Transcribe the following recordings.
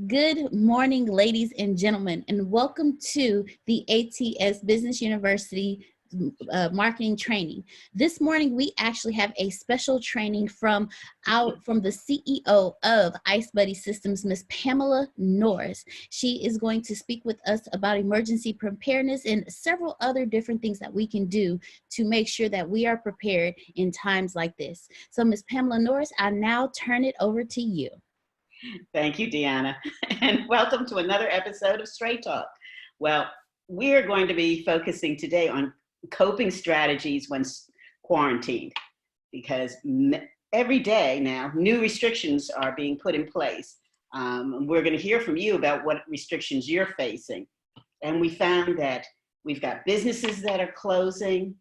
Good morning, ladies and gentlemen, and welcome to the ATS Business University marketing training. This morning, we actually have a special training from the CEO of Ice Buddy Systems, Miss Pamela Norris. She is going to speak with us about emergency preparedness and several other different things that we can do to make sure that we are prepared in times like this. So, Miss Pamela Norris, I now turn it over to you. Thank you, Deanna, and welcome to another episode of Straight Talk. Well, we're going to be focusing today on coping strategies when quarantined, because every day now, new restrictions are being put in place. We're going to hear from you about what restrictions you're facing. And we found that we've got businesses that are closing,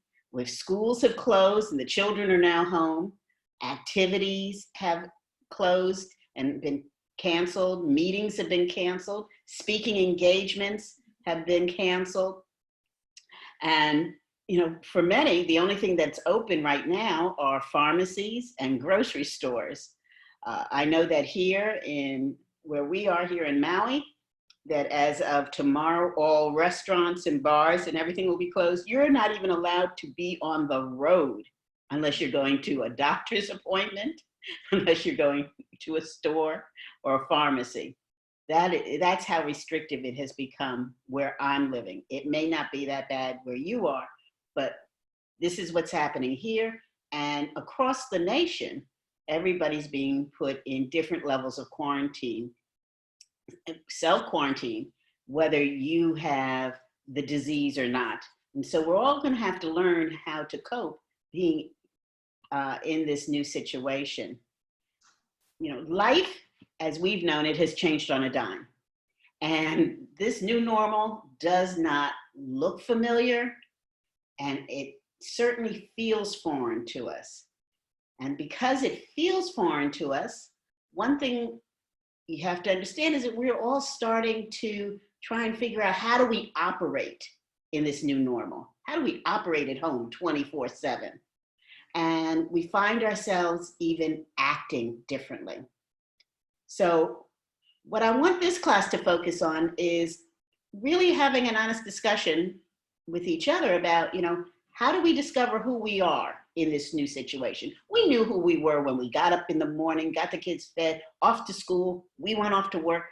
schools have closed and the children are now home, activities have closed and been canceled, meetings have been canceled, speaking engagements have been canceled. And, for many, the only thing that's open right now are pharmacies and grocery stores. I know that here where we are here in Maui, that as of tomorrow, all restaurants and bars and everything will be closed. You're not even allowed to be on the road unless you're going to a doctor's appointment, unless you're going to a store or a pharmacy. That's how restrictive it has become where I'm living. It may not be that bad where you are, but this is what's happening here. And across the nation, everybody's being put in different levels of quarantine, self-quarantine, whether you have the disease or not. And so we're all going to have to learn how to cope being in this new situation. Life, as we've known it, has changed on a dime. And this new normal does not look familiar, and it certainly feels foreign to us. And because it feels foreign to us, one thing you have to understand is that we're all starting to try and figure out, how do we operate in this new normal? How do we operate at home 24/7? And we find ourselves even acting differently. So what I want this class to focus on is really having an honest discussion with each other about, how do we discover who we are in this new situation? We knew who we were when we got up in the morning, got the kids fed, off to school, we went off to work.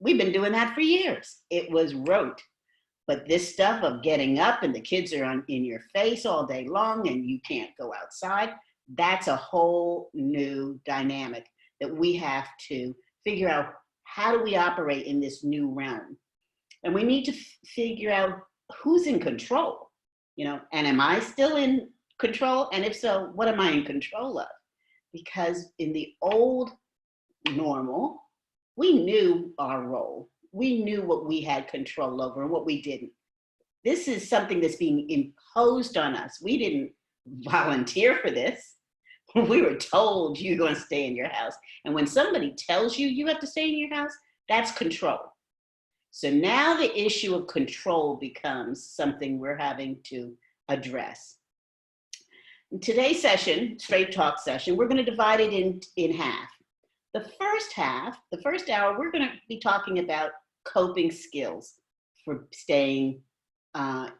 We've been doing that for years. It was rote. But this stuff of getting up and the kids are in your face all day long and you can't go outside, that's a whole new dynamic that we have to figure out, how do we operate in this new realm? And we need to figure out who's in control, and am I still in control? And if so, what am I in control of? Because in the old normal, we knew our role. We knew what we had control over and what we didn't. This is something that's being imposed on us. We didn't volunteer for this. We were told you're going to stay in your house. And when somebody tells you you have to stay in your house, that's control. So now the issue of control becomes something we're having to address. In today's session, Straight Talk session, we're going to divide it in half. The first half, the first hour, we're going to be talking about coping skills for staying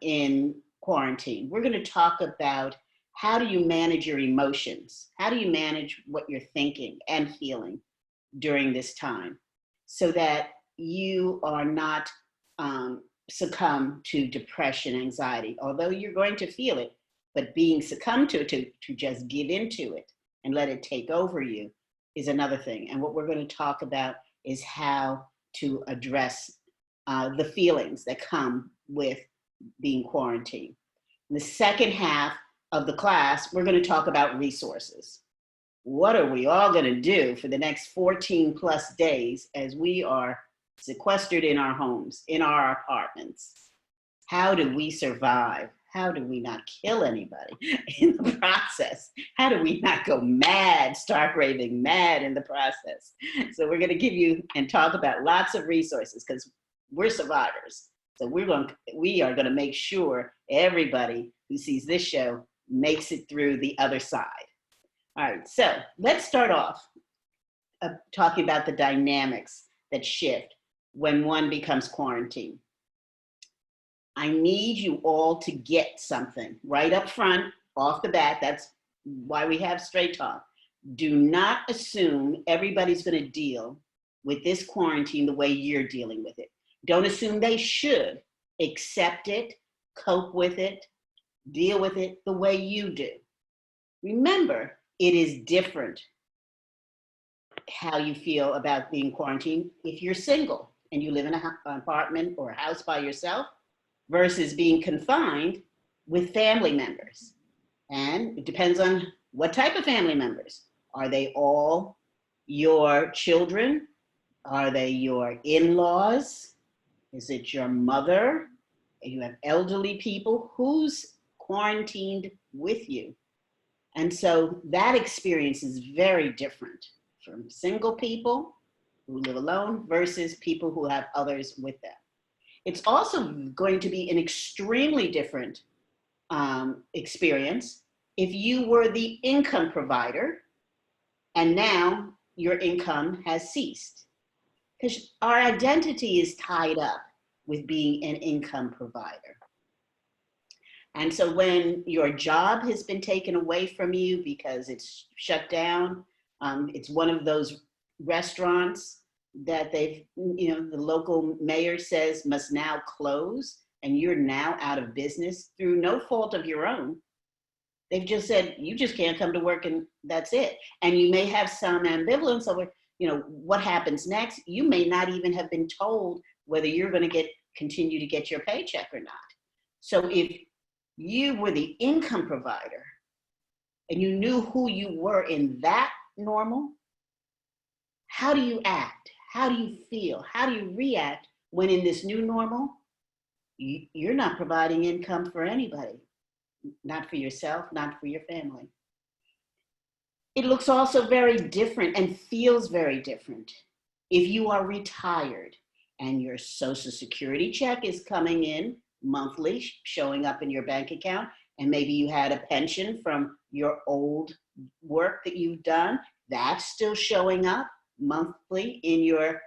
in quarantine. We're going to talk about, how do you manage your emotions? How do you manage what you're thinking and feeling during this time so that you are not succumb to depression, anxiety, although you're going to feel it, but being succumbed to just give into it and let it take over you is another thing. And what we're going to talk about is how to address the feelings that come with being quarantined. In the second half of the class, we're going to talk about resources. What are we all going to do for the next 14 plus days as we are sequestered in our homes, in our apartments? How do we survive? How do we not kill anybody in the process? How do we not go mad, start raving mad in the process? So we're going to give you and talk about lots of resources, because we're survivors. So we are going to make sure everybody who sees this show makes it through the other side. All right, so let's start off talking about the dynamics that shift when one becomes quarantined. I need you all to get something right up front, off the bat. That's why we have Straight Talk. Do not assume everybody's going to deal with this quarantine the way you're dealing with it. Don't assume they should. Accept it, cope with it, deal with it the way you do. Remember, it is different how you feel about being quarantined if you're single and you live in an apartment or a house by yourself versus being confined with family members. And it depends on what type of family members. Are they all your children? Are they your in-laws? Is it your mother? You have elderly people. Who's quarantined with you? And so that experience is very different from single people who live alone versus people who have others with them. It's also going to be an extremely different experience if you were the income provider and now your income has ceased. Because our identity is tied up with being an income provider. And so when your job has been taken away from you because it's shut down, it's one of those restaurants that the local mayor says must now close, and you're now out of business through no fault of your own. They've just said, you just can't come to work and that's it. And you may have some ambivalence over, what happens next. You may not even have been told whether you're going to continue to get your paycheck or not. So if you were the income provider and you knew who you were in that normal, how do you act? How do you feel? How do you react when in this new normal, you're not providing income for anybody, not for yourself, not for your family? It looks also very different and feels very different if you are retired and your Social Security check is coming in monthly, showing up in your bank account, and maybe you had a pension from your old work that you've done, that's still showing up monthly in your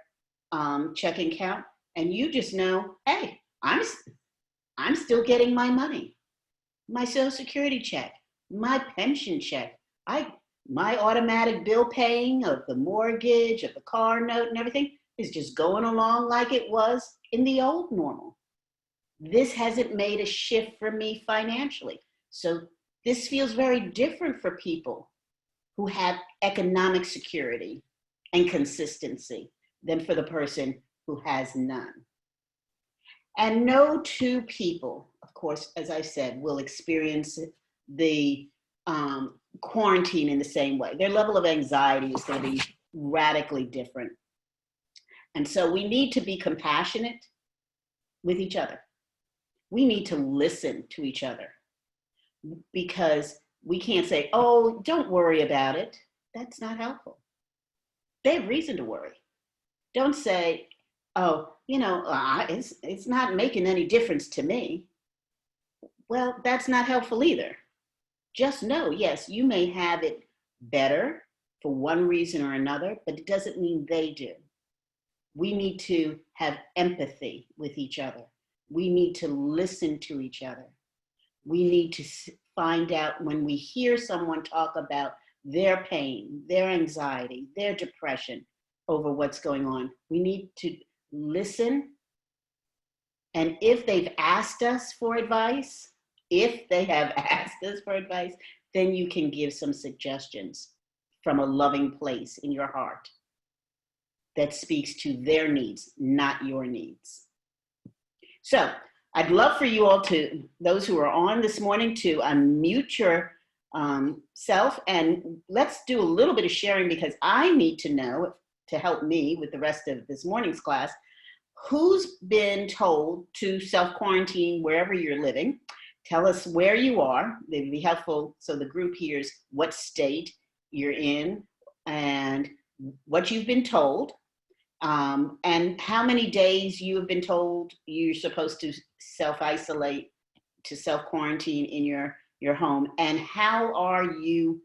checking account, and you just know, hey, I'm still getting my money, my Social Security check, my pension check, my automatic bill paying of the mortgage, of the car note and everything is just going along like it was in the old normal. This hasn't made a shift for me financially. So this feels very different for people who have economic security and consistency than for the person who has none. And no two people, of course, as I said, will experience the quarantine in the same way. Their level of anxiety is going to be radically different. And so we need to be compassionate with each other. We need to listen to each other, because we can't say, oh, don't worry about it. That's not helpful. They have reason to worry. Don't say, oh, it's not making any difference to me. Well, that's not helpful either. Just know, yes, you may have it better for one reason or another, but it doesn't mean they do. We need to have empathy with each other. We need to listen to each other. We need to find out when we hear someone talk about their pain, their anxiety, their depression over what's going on. We need to listen. And if they've asked us for advice, then you can give some suggestions from a loving place in your heart that speaks to their needs, not your needs. So I'd love for you all those who are on this morning, to unmute your self, and let's do a little bit of sharing, because I need to know, to help me with the rest of this morning's class, who's been told to self-quarantine wherever you're living. Tell us where you are. It'd be helpful so the group hears what state you're in and what you've been told, and how many days you have been told you're supposed to self-isolate, to self-quarantine in your home, and how are you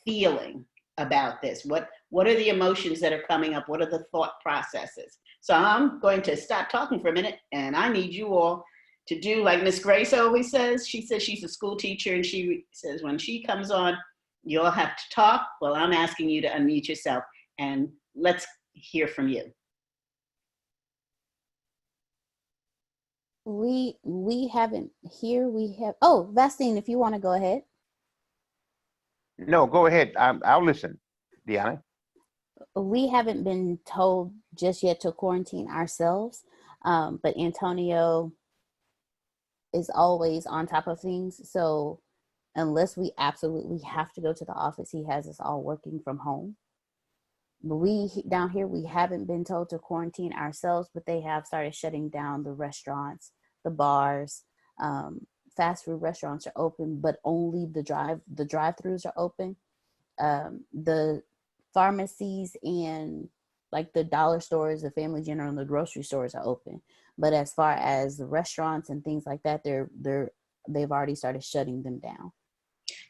feeling about this? What What are the emotions that are coming up? What are the thought processes? So I'm going to stop talking for a minute, and I need you all to do like Miss Grace always says. She says she's a school teacher, and she says when she comes on, you all have to talk. Well, I'm asking you to unmute yourself, and let's hear from you. We haven't here. We have, oh, Vastine, if you want to go ahead. No, go ahead. I'll listen, Deanna. We haven't been told just yet to quarantine ourselves, but Antonio is always on top of things. So unless we absolutely have to go to the office, he has us all working from home. We down here, we haven't been told to quarantine ourselves, but they have started shutting down the restaurants, the bars. Fast food restaurants are open, but only the drive-throughs are open. The pharmacies and like the dollar stores, the Family General, and the grocery stores are open. But as far as the restaurants and things like that, they've already started shutting them down.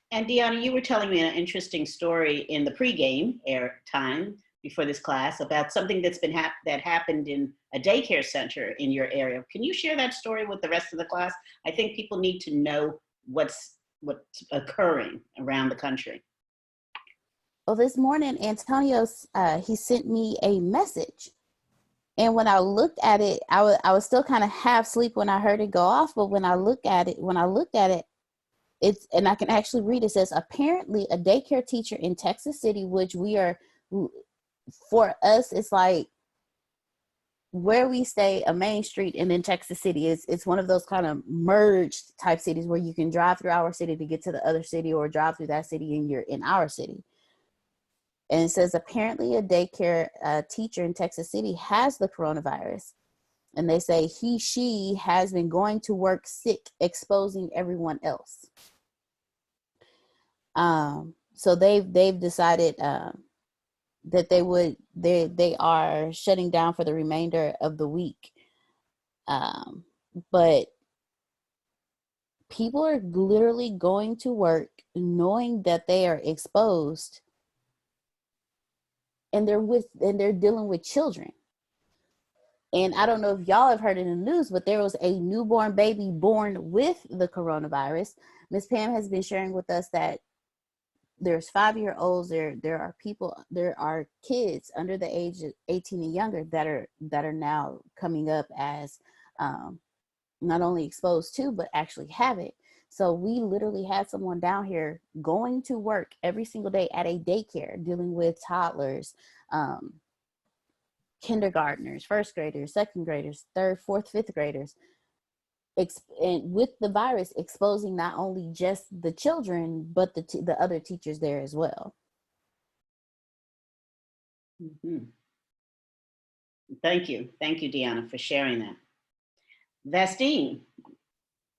And Deanna, you were telling me an interesting story in the pregame air time before this class about something that's been that happened in a daycare center in your area. Can you share that story with the rest of the class? I think people need to know what's occurring around the country. Well, this morning, Antonio, he sent me a message. And when I looked at it, I was still kind of half asleep when I heard it go off. But when I looked at it, it's, and I can actually read, it says, apparently a daycare teacher in Texas City, which we are, for us, it's like where we stay, a main street, and then Texas City it's one of those kind of merged type cities where you can drive through our city to get to the other city, or drive through that city and you're in our city. And it says apparently a daycare teacher in Texas City has the coronavirus. And they say she has been going to work sick, exposing everyone else. So they've decided that they are shutting down for the remainder of the week. But people are literally going to work knowing that they are exposed, and they're dealing with children. And I don't know if y'all have heard in the news, but there was a newborn baby born with the coronavirus. Ms. Pam has been sharing with us that there's 5-year-olds, there are kids under the age of 18 and younger that are now coming up as not only exposed to, but actually have it. So we literally had someone down here going to work every single day at a daycare, dealing with toddlers, kindergartners, first graders, second graders, third, fourth, fifth graders, and with the virus exposing not only just the children, but the other teachers there as well. Mm-hmm. Thank you, Deanna, for sharing that. Vastine,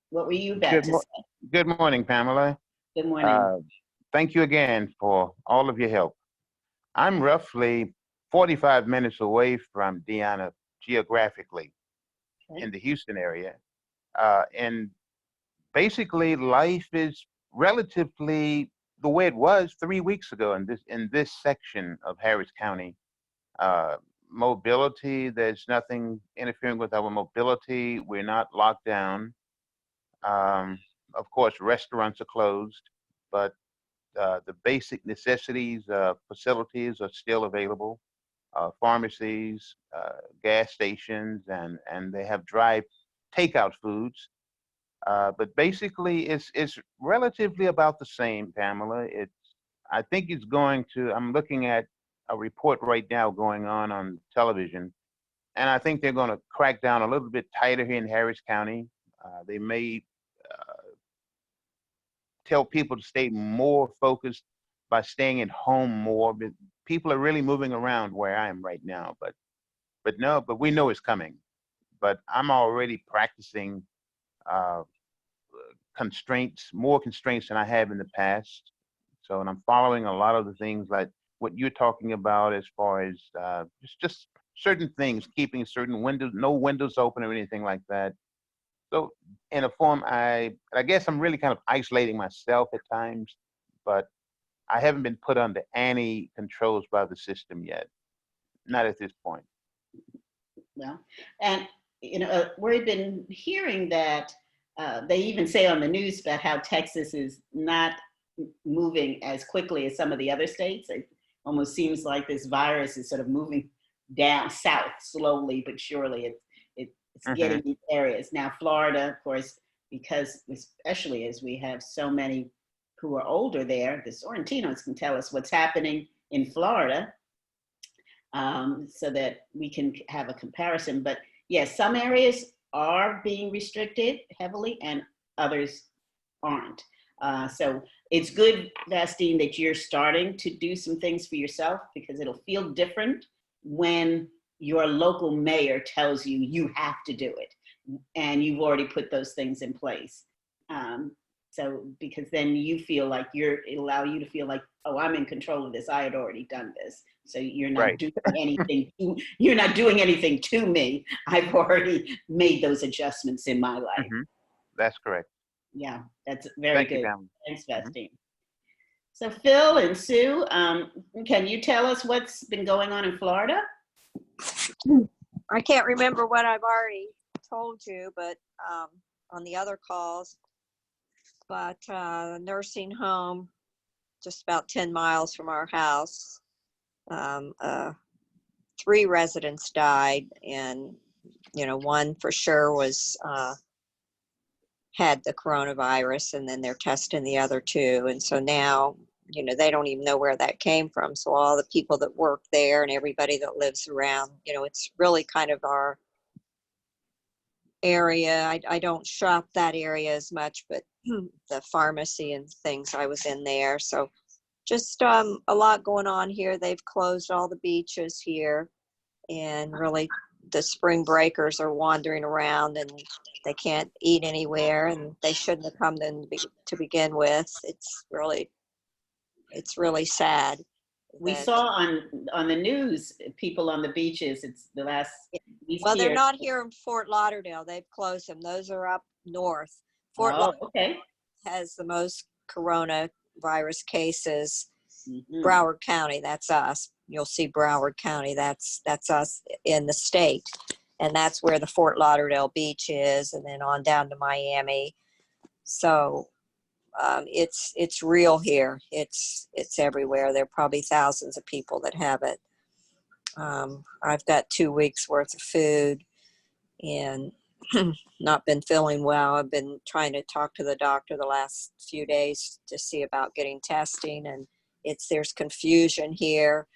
what were you about to say? Good morning, Pamela. Good morning. Thank you again for all of your help. I'm roughly 45 minutes away from Deanna geographically, okay, in the Houston area. And basically life is relatively the way it was 3 weeks ago in this section of Harris County. Mobility, there's nothing interfering with our mobility. We're not locked down. Of course, restaurants are closed, but the basic necessities, facilities are still available. Pharmacies, gas stations, and they have dry takeout foods. But basically, it's relatively about the same, Pamela. I think it's going to. I'm looking at a report right now going on television, and I think they're going to crack down a little bit tighter here in Harris County. They may tell people to stay more focused by staying at home more. But people are really moving around where I am right now. But we know it's coming. But I'm already practicing more constraints than I have in the past. So, and I'm following a lot of the things like what you're talking about as far as just certain things, keeping certain windows, no windows open or anything like that. So in a form, I guess I'm really kind of isolating myself at times, but I haven't been put under any controls by the system yet. Not at this point. Well, and we've been hearing that they even say on the news about how Texas is not moving as quickly as some of the other states. It almost seems like this virus is sort of moving down south slowly but surely. It's getting these areas. Now, Florida, of course, because especially as we have so many who are older there, the Sorrentinos can tell us what's happening in Florida, so that we can have a comparison. But yes, some areas are being restricted heavily and others aren't. So it's good, Vastine, that you're starting to do some things for yourself, because it'll feel different when your local mayor tells you you have to do it and you've already put those things in place. So because then you feel like it'll allow you to feel like, oh, I'm in control of this. I had already done this. So you're not doing anything. You're not doing anything to me. I've already made those adjustments in my life. That's correct. Yeah, that's very good. You, thanks, Vastine. So Phil and Sue, can you tell us what's been going on in Florida? I can't remember what I've already told you, but on the other calls, but nursing home just about 10 miles from our house, 3 residents died, and one for sure was had the coronavirus, and then they're testing the other 2, and so now they don't even know where that came from. So all the people that work there and everybody that lives around, it's really kind of our area. I don't shop that area as much, but the pharmacy and things, I was in there. So just a lot going on here. They've closed all the beaches here, and really the spring breakers are wandering around and they can't eat anywhere, and they shouldn't have come to begin with. It's really sad. We saw on the news people on the beaches. It's the last. Well, they're not here in Fort Lauderdale. They've closed them. Those are up north. Fort Lauderdale has the most coronavirus cases. Broward County, that's us. You'll see Broward County. That's us in the state, and that's where the Fort Lauderdale beach is, and then on down to Miami. So it's real here. It's everywhere. There are probably thousands of people that have it. I've got 2 weeks worth of food and not been feeling well. I've been trying to talk to the doctor the last few days to see about getting testing, and there's confusion here.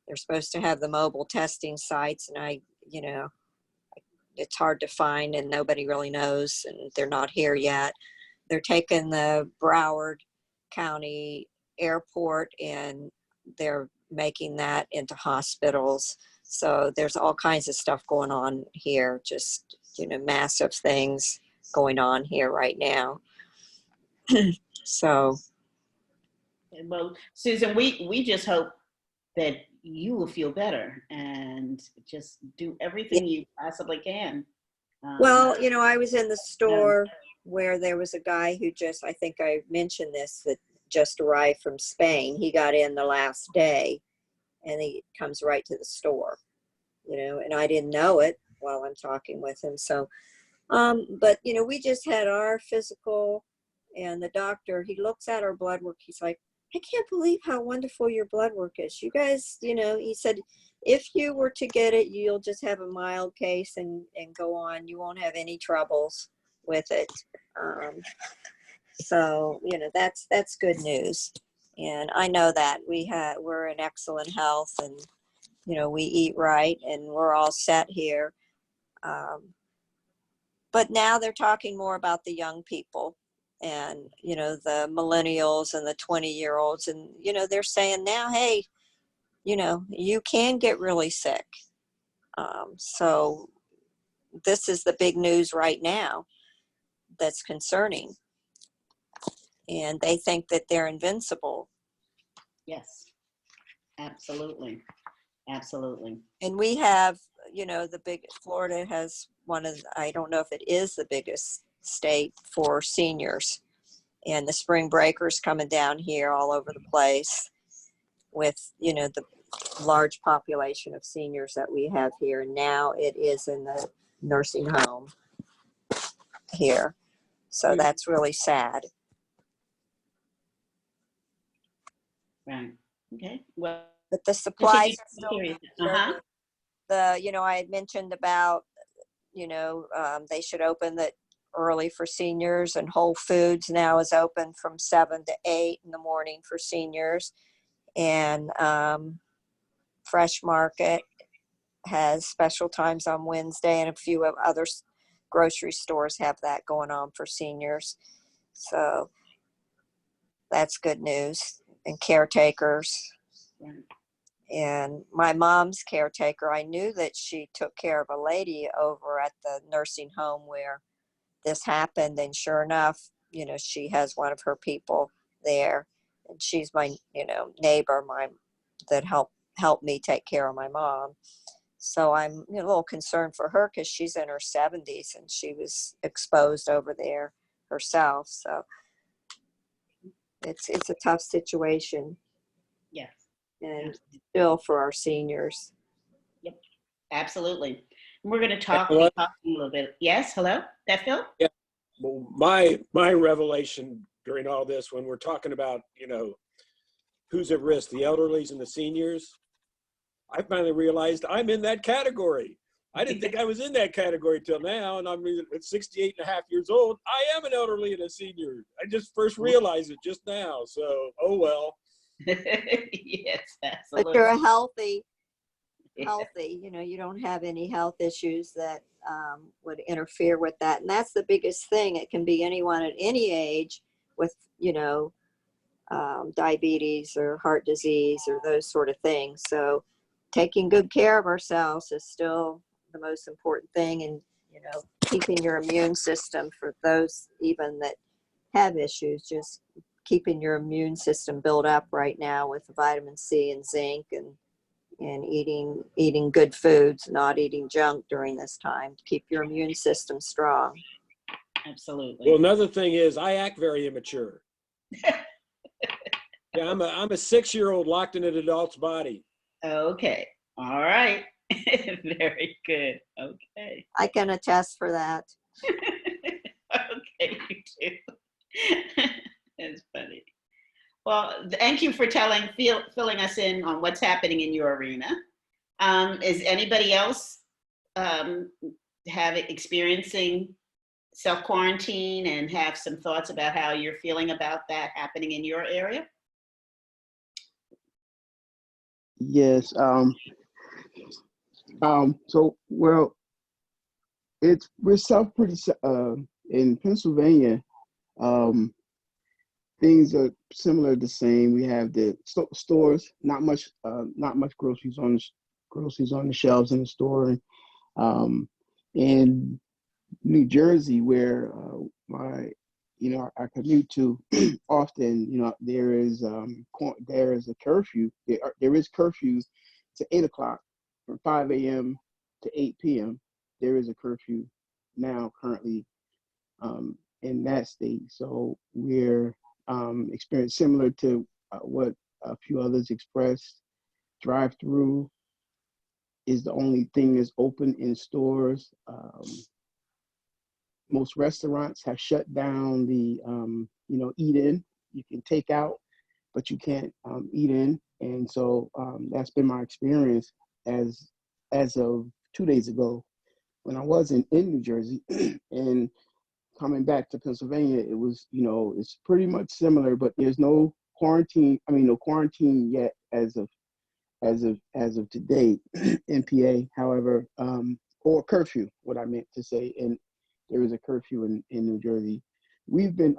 They're supposed to have the mobile testing sites, and it's hard to find, and nobody really knows, and they're not here yet. They're taking the Broward County Airport and they're making that into hospitals. So there's all kinds of stuff going on here, just, massive things going on here right now. So. Well, Susan, we just hope that you will feel better and just do everything you possibly can. Well, I was in the store where there was a guy who I think I mentioned this, that just arrived from Spain. He got in the last day and he comes right to the store, and I didn't know it while I'm talking with him. So, but, we just had our physical, and the doctor, he looks at our blood work. He's like, I can't believe how wonderful your blood work is. You guys, he said, if you were to get it, you'll just have a mild case and go on. You won't have any troubles with it. So, that's good news. And I know that we're in excellent health, and, we eat right, and we're all set here. But now they're talking more about the young people and, the millennials and the 20-year-olds. And, they're saying now, hey, you can get really sick. So this is the big news right now that's concerning. And they think that they're invincible. Yes, absolutely. Absolutely. And we have, Florida has I don't know if it is the biggest state for seniors. and the spring breakers coming down here all over the place with, you know, the large population of seniors that we have here. And now it is in the nursing home here. So that's really sad. Right. Okay. Well, but the supplies are still uh-huh. you know, I had mentioned about, you know, they should open that early for seniors, and Whole Foods now is open from 7 to 8 in the morning for seniors. And Fresh Market has special times on Wednesday, and a few of other grocery stores have that going on for seniors. So that's good news. And caretakers. Right. And my mom's caretaker, I knew that she took care of a lady over at the nursing home where this happened. And sure enough, you know, she has one of her people there. And she's my, you know, neighbor, that helped me take care of my mom. So I'm, you know, a little concerned for her because she's in her 70s and she was exposed over there herself. So it's a tough situation. Yes. And still for our seniors. Yep, absolutely. And we're going to talk a little bit. Yes, hello, that Phil? Yeah. Well, my revelation during all this, when we're talking about, you know, who's at risk, the elderlies and the seniors, I finally realized I'm in that category. I didn't think I was in that category till now, and I'm at 68 and a half years old. I am an elderly and a senior. I just first realized it just now. So, oh well. Yes, absolutely. But you're healthy, you know, you don't have any health issues that would interfere with that. And that's the biggest thing. It can be anyone at any age with, you know, diabetes or heart disease or those sort of things. So taking good care of ourselves is still the most important thing. And, you know, keeping your immune system, for those even that have issues, just keeping your immune system built up right now with vitamin C and zinc, and eating good foods, not eating junk during this time to keep your immune system strong. Absolutely. Well, another thing is I act very immature. Yeah, I'm a 6-year-old locked in an adult's body. Okay. All right. Very good. Okay. I can attest for that. Okay, you too. That's funny. Well, thank you for filling us in on what's happening in your arena. Is anybody else experiencing self-quarantine and have some thoughts about how you're feeling about that happening in your area? Yes. So, well, we're in Pennsylvania. Things are similar, the same. We have the stores, not much groceries on the shelves in the store. In New Jersey, where I commute to often, you know, there is a curfew. There is curfews to 8 o'clock, from 5 a.m. to 8 p.m. There is a curfew now currently in that state. So we're experiencing similar to what a few others expressed. Drive-through is the only thing that's open in stores. Most restaurants have shut down the, eat in. You can take out, but you can't eat in. And so that's been my experience as of 2 days ago when I was in New Jersey. And coming back to Pennsylvania, it was, it's pretty much similar, but there's no quarantine yet as of today, NPA, however, or curfew, what I meant to say. And there is a curfew in New Jersey. We've been,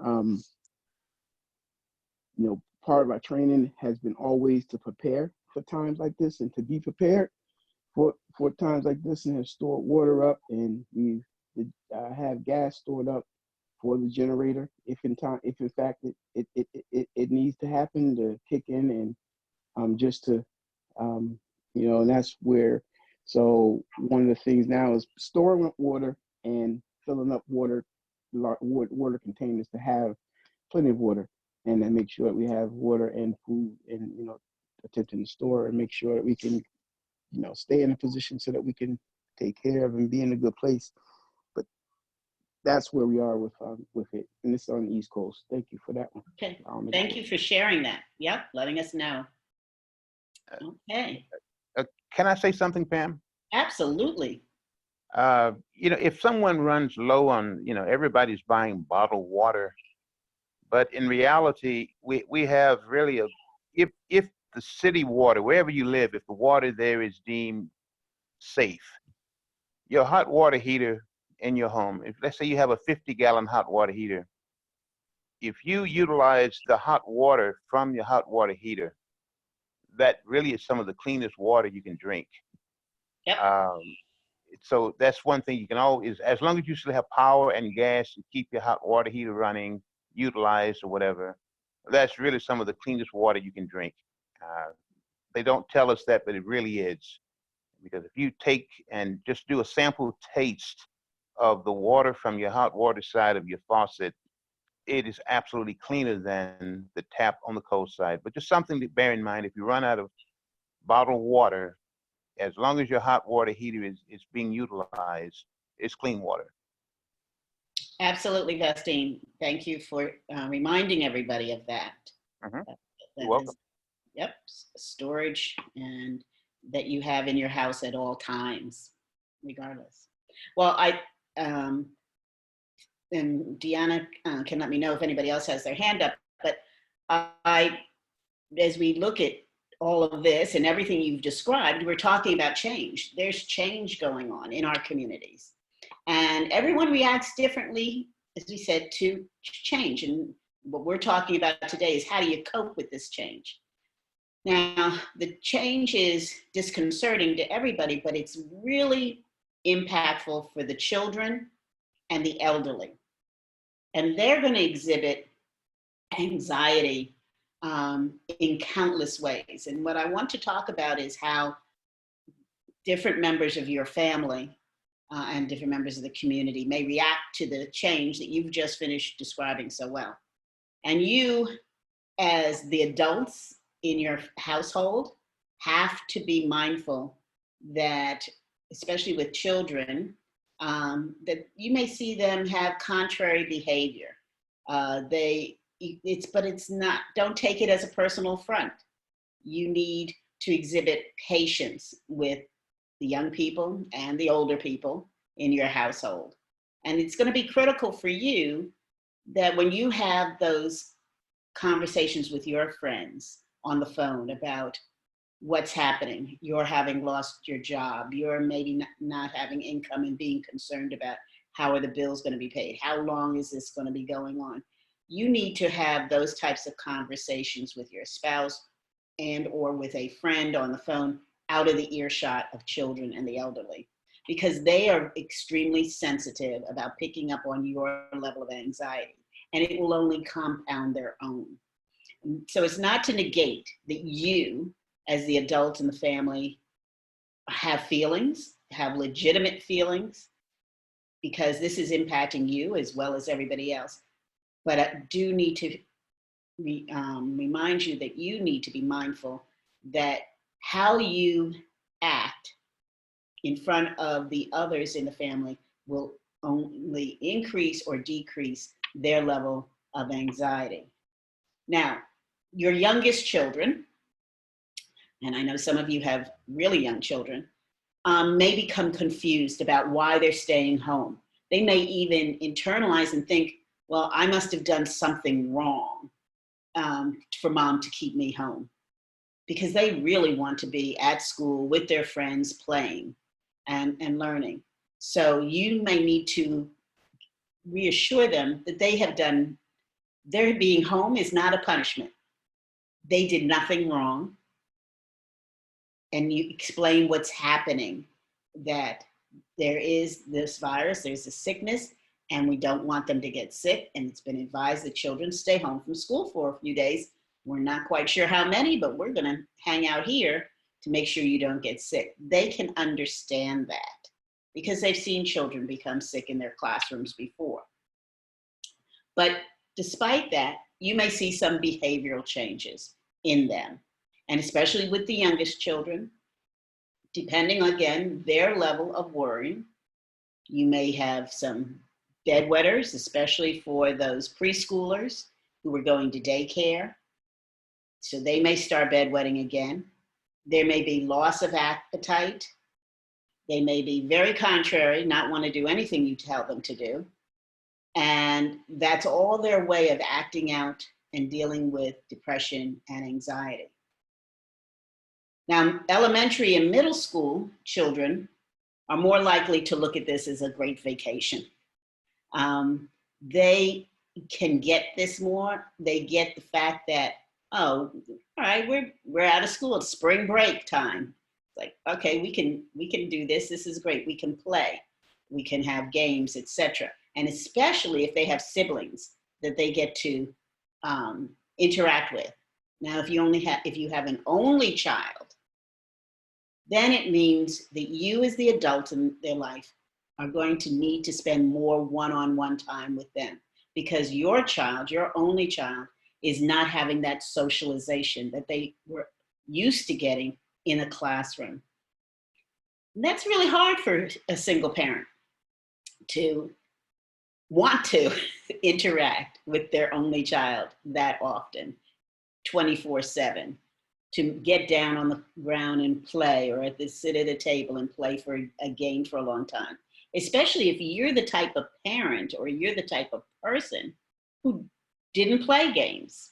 part of our training has been always to prepare for times like this and to be prepared for times like this, and have stored water up, and we have gas stored up for the generator if in fact it needs to happen to kick in, and just to and that's where. So one of the things now is storing up water and filling up water containers to have plenty of water, and then make sure that we have water and food, and attempting to store and make sure that we can stay in a position so that we can take care of and be in a good place. But that's where we are with it, and it's on the East Coast. Thank you for that one. Okay, thank you for sharing that. Yep, letting us know. Okay. Can I say something, Pam? Absolutely. If someone runs low on, everybody's buying bottled water, but in reality, we have really if the city water, wherever you live, if the water there is deemed safe, your hot water heater in your home, if let's say you have a 50-gallon hot water heater, if you utilize the hot water from your hot water heater, that really is some of the cleanest water you can drink. Yep. So that's one thing you can always, as long as you still have power and gas and keep your hot water heater running, utilized or whatever, that's really some of the cleanest water you can drink. They don't tell us that, but it really is. Because if you take and just do a sample taste of the water from your hot water side of your faucet, it is absolutely cleaner than the tap on the cold side. But just something to bear in mind, if you run out of bottled water, as long as your hot water heater is being utilized, it's clean water. Absolutely, Vestine. Thank you for reminding everybody of that. You're welcome. Yep, storage and that you have in your house at all times, regardless. Well, and Deanna can let me know if anybody else has their hand up, but as we look at all of this and everything you've described, we're talking about change. There's change going on in our communities. And everyone reacts differently, as we said, to change. And what we're talking about today is how do you cope with this change? Now, the change is disconcerting to everybody, but it's really impactful for the children and the elderly. And they're going to exhibit anxiety in countless ways. And what I want to talk about is how different members of your family and different members of the community may react to the change that you've just finished describing so well. And you, as the adults in your household, have to be mindful that, especially with children, that you may see them have contrary behavior. But it's not, don't take it as a personal affront. You need to exhibit patience with the young people and the older people in your household. And it's going to be critical for you that when you have those conversations with your friends on the phone about what's happening, you're having lost your job, you're maybe not having income and being concerned about how are the bills going to be paid, how long is this going to be going on. You need to have those types of conversations with your spouse and or with a friend on the phone, out of the earshot of children and the elderly, because they are extremely sensitive about picking up on your level of anxiety, and it will only compound their own. So it's not to negate that you, as the adult in the family, have feelings, have legitimate feelings, because this is impacting you as well as everybody else. But I do need to remind you that you need to be mindful that how you act in front of the others in the family will only increase or decrease their level of anxiety. Now, your youngest children, and I know some of you have really young children, may become confused about why they're staying home. They may even internalize and think, well, I must have done something wrong for mom to keep me home, because they really want to be at school with their friends playing and learning. So you may need to reassure them that they have done, their being home is not a punishment. They did nothing wrong. And you explain what's happening, that there is this virus, there's a sickness, and we don't want them to get sick. And it's been advised that children stay home from school for a few days. We're not quite sure how many, but we're going to hang out here to make sure you don't get sick. They can understand that because they've seen children become sick in their classrooms before. But despite that, you may see some behavioral changes in them. And especially with the youngest children, depending again, their level of worrying, you may have some bedwetters, especially for those preschoolers who are going to daycare. So they may start bedwetting again. There may be loss of appetite. They may be very contrary, not want to do anything you tell them to do. And that's all their way of acting out and dealing with depression and anxiety. Now, elementary and middle school children are more likely to look at this as a great vacation. They can get this more. They get the fact that, oh, all right, we're out of school. It's spring break time. It's like, okay, we can do this. This is great. We can play. We can have games, etc. And especially if they have siblings that they get to interact with. Now, if you have an only child, then it means that you as the adult in their life are going to need to spend more one-on-one time with them, because your child, your only child, is not having that socialization that they were used to getting in a classroom. And that's really hard for a single parent to want to interact with their only child that often, 24/7, to get down on the ground and play, or sit at a table and play for a game for a long time. Especially if you're the type of parent or you're the type of person who didn't play games.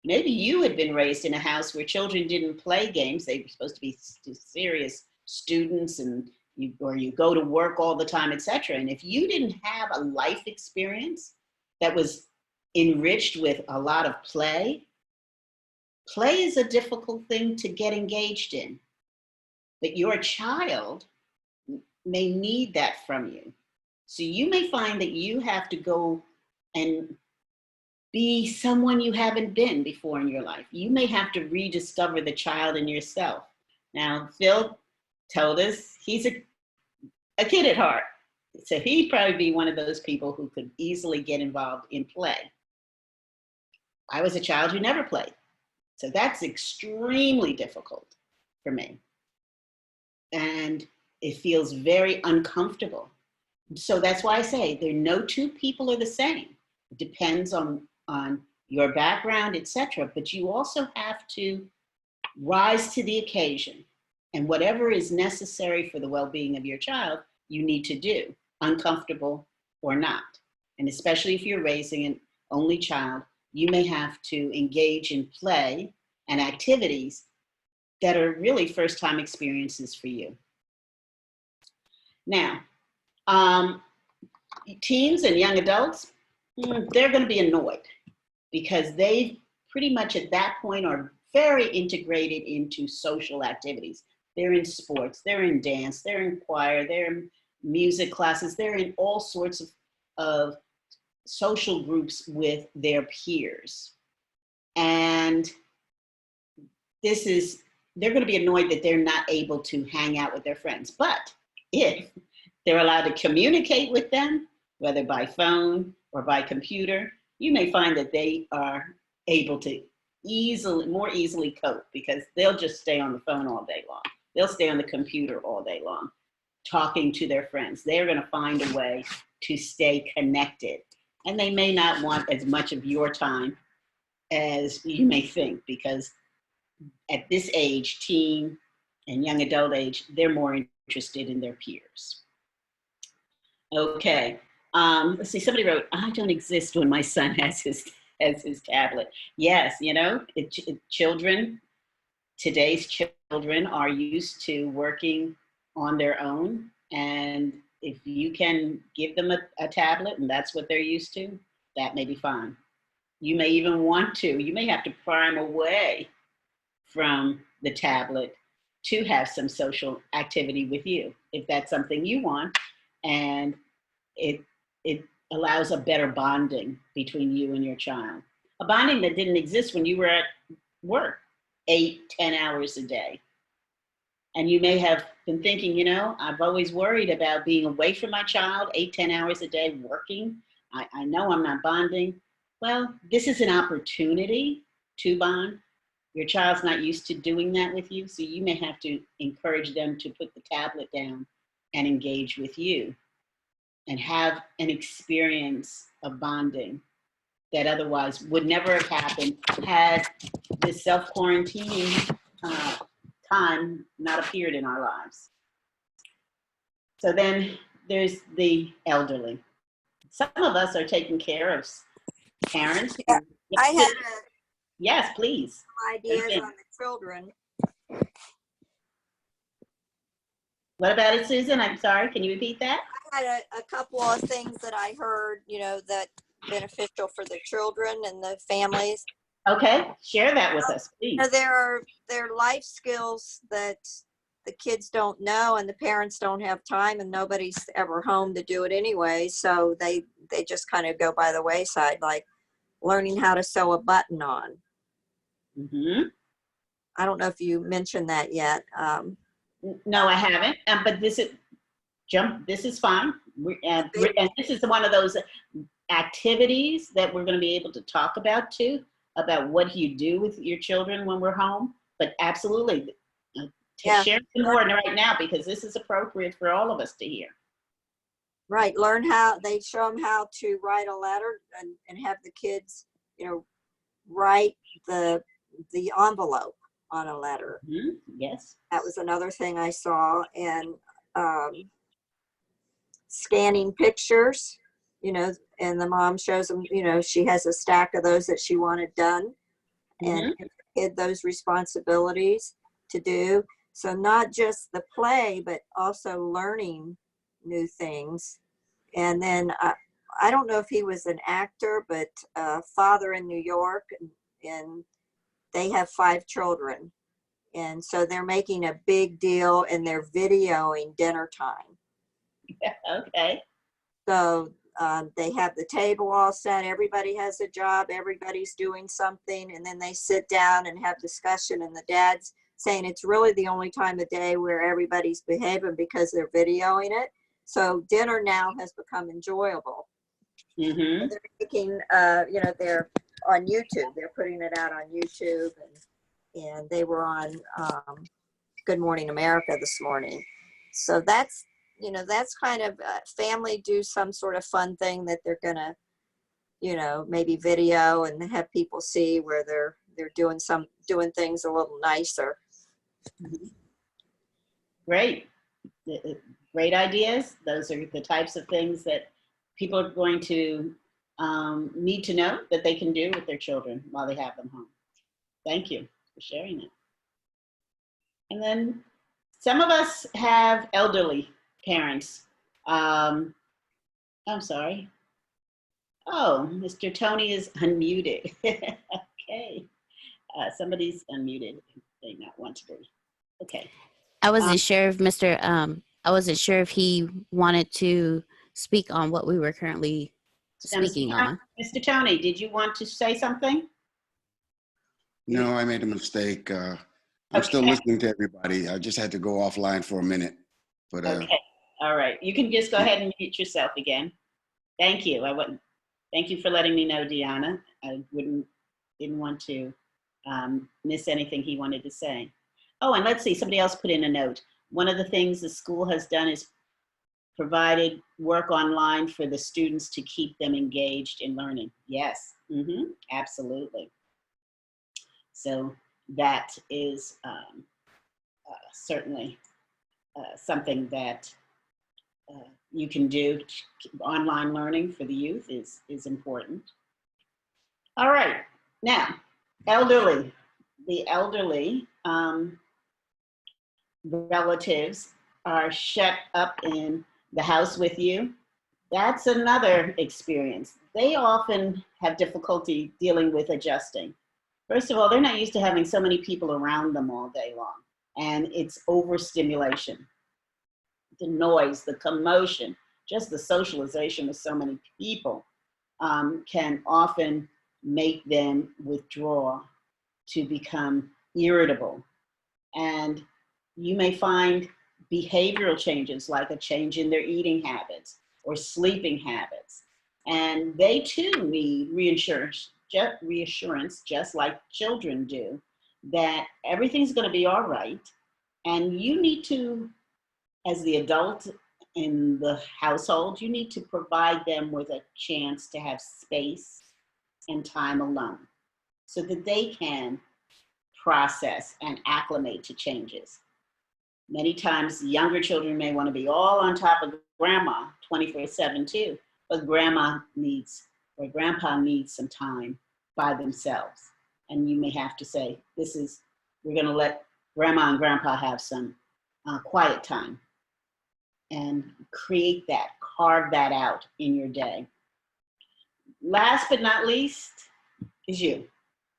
Maybe you had been raised in a house where children didn't play games. They were supposed to be serious students, and you go to work all the time, etc. And if you didn't have a life experience that was enriched with a lot of play is a difficult thing to get engaged in. But your child may need that from you. So you may find that you have to go and be someone you haven't been before in your life. You may have to rediscover the child in yourself. Now, Phil told us he's a kid at heart. So he'd probably be one of those people who could easily get involved in play. I was a child who never played. So that's extremely difficult for me. And it feels very uncomfortable. So that's why I say no two people are the same. It depends on your background, etc. But you also have to rise to the occasion. And whatever is necessary for the well-being of your child, you need to do, uncomfortable or not. And especially if you're raising an only child, you may have to engage in play and activities that are really first-time experiences for you. Now, teens and young adults, they're going to be annoyed because they pretty much at that point are very integrated into social activities. They're in sports, they're in dance, they're in choir, they're in music classes, they're in all sorts of social groups with their peers. And they're going to be annoyed that they're not able to hang out with their friends. But if they're allowed to communicate with them, whether by phone or by computer, you may find that they are able to more easily cope, because they'll just stay on the phone all day long. They'll stay on the computer all day long, talking to their friends. They're going to find a way to stay connected. And they may not want as much of your time as you may think, because at this age, teen and young adult age, they're more interested in their peers. Okay, let's see, somebody wrote, I don't exist when my son has his tablet. Yes, children, today's children are used to working on their own. And if you can give them a tablet and that's what they're used to, that may be fine. You may even you may have to pry them away from the tablet to have some social activity with you, if that's something you want. And it allows a better bonding between you and your child. A bonding that didn't exist when you were at work 8-10 hours a day. And you may have been thinking, I've always worried about being away from my child 8-10 hours a day working. I know I'm not bonding. Well, this is an opportunity to bond. Your child's not used to doing that with you, so you may have to encourage them to put the tablet down and engage with you and have an experience of bonding that otherwise would never have happened had this self-quarantining time not appeared in our lives. So then there's the elderly. Some of us are taking care of parents. Yeah, I had yes, please. Ideas on the children. What about it, Susan? I'm sorry, can you repeat that? I had a couple of things that I heard, that beneficial for the children and the families. Okay, share that with us, please. There are life skills that the kids don't know and the parents don't have time and nobody's ever home to do it anyway. So they just kind of go by the wayside, like learning how to sew a button on. Mm-hmm. I don't know if you mentioned that yet. No, I haven't. But this is fine. And this is one of those activities that we're going to be able to talk about too, about what you do with your children when we're home. But absolutely, share some more right now, because this is appropriate for all of us to hear. Right. Learn how they show them how to write a letter and have the kids, write the envelope on a letter. Mm-hmm. Yes. That was another thing I saw. And scanning pictures, and the mom shows them, she has a stack of those that she wanted done, and give those responsibilities to do. So not just the play, but also learning new things. And then I don't know if he was an actor, but a father in New York, and they have 5 children. And so they're making a big deal and they're videoing dinner time. Okay. So they have the table all set. Everybody has a job. Everybody's doing something. And then they sit down and have discussion. And the dad's saying it's really the only time of day where everybody's behaving because they're videoing it. So dinner now has become enjoyable. Mm-hmm. So they're making, they're on YouTube. They're putting it out on YouTube. And they were on Good Morning America this morning. So that's kind of family do some sort of fun thing that they're gonna, maybe video and have people see where they're doing things a little nicer. Mm-hmm. Great. Great ideas. Those are the types of things that people are going to need to know that they can do with their children while they have them home. Thank you for sharing it. And then some of us have elderly parents. I'm sorry. Oh, Mr. Tony is unmuted. Okay. Somebody's unmuted. They not want to be. Okay. I wasn't sure if I wasn't sure if he wanted to speak on what we were currently speaking on. Mr. Tony, did you want to say something? No, I made a mistake. I'm still listening to everybody. I just had to go offline for a minute. But okay. All right. You can just go ahead and mute yourself again. Thank you. Thank you for letting me know, Deanna. I didn't want to miss anything he wanted to say. Oh, and let's see, somebody else put in a note. One of the things the school has done is provided work online for the students to keep them engaged in learning. Yes, absolutely. So that is certainly something that you can do. Online learning for the youth is important. All right, now, elderly. The elderly relatives are shut up in the house with you. That's another experience. They often have difficulty dealing with adjusting. First of all, they're not used to having so many people around them all day long, and it's overstimulation. The noise, the commotion, just the socialization with so many people can often make them withdraw, to become irritable. And you may find behavioral changes like a change in their eating habits or sleeping habits. And they too need reassurance, just like children do, that everything's going to be all right. And you need to, as the adult in the household, you need to provide them with a chance to have space and time alone so that they can process and acclimate to changes. Many times younger children may want to be all on top of grandma 24/7 too, but grandma needs or grandpa needs some time by themselves. And you may have to say, we're going to let grandma and grandpa have some quiet time, and carve that out in your day. Last but not least is you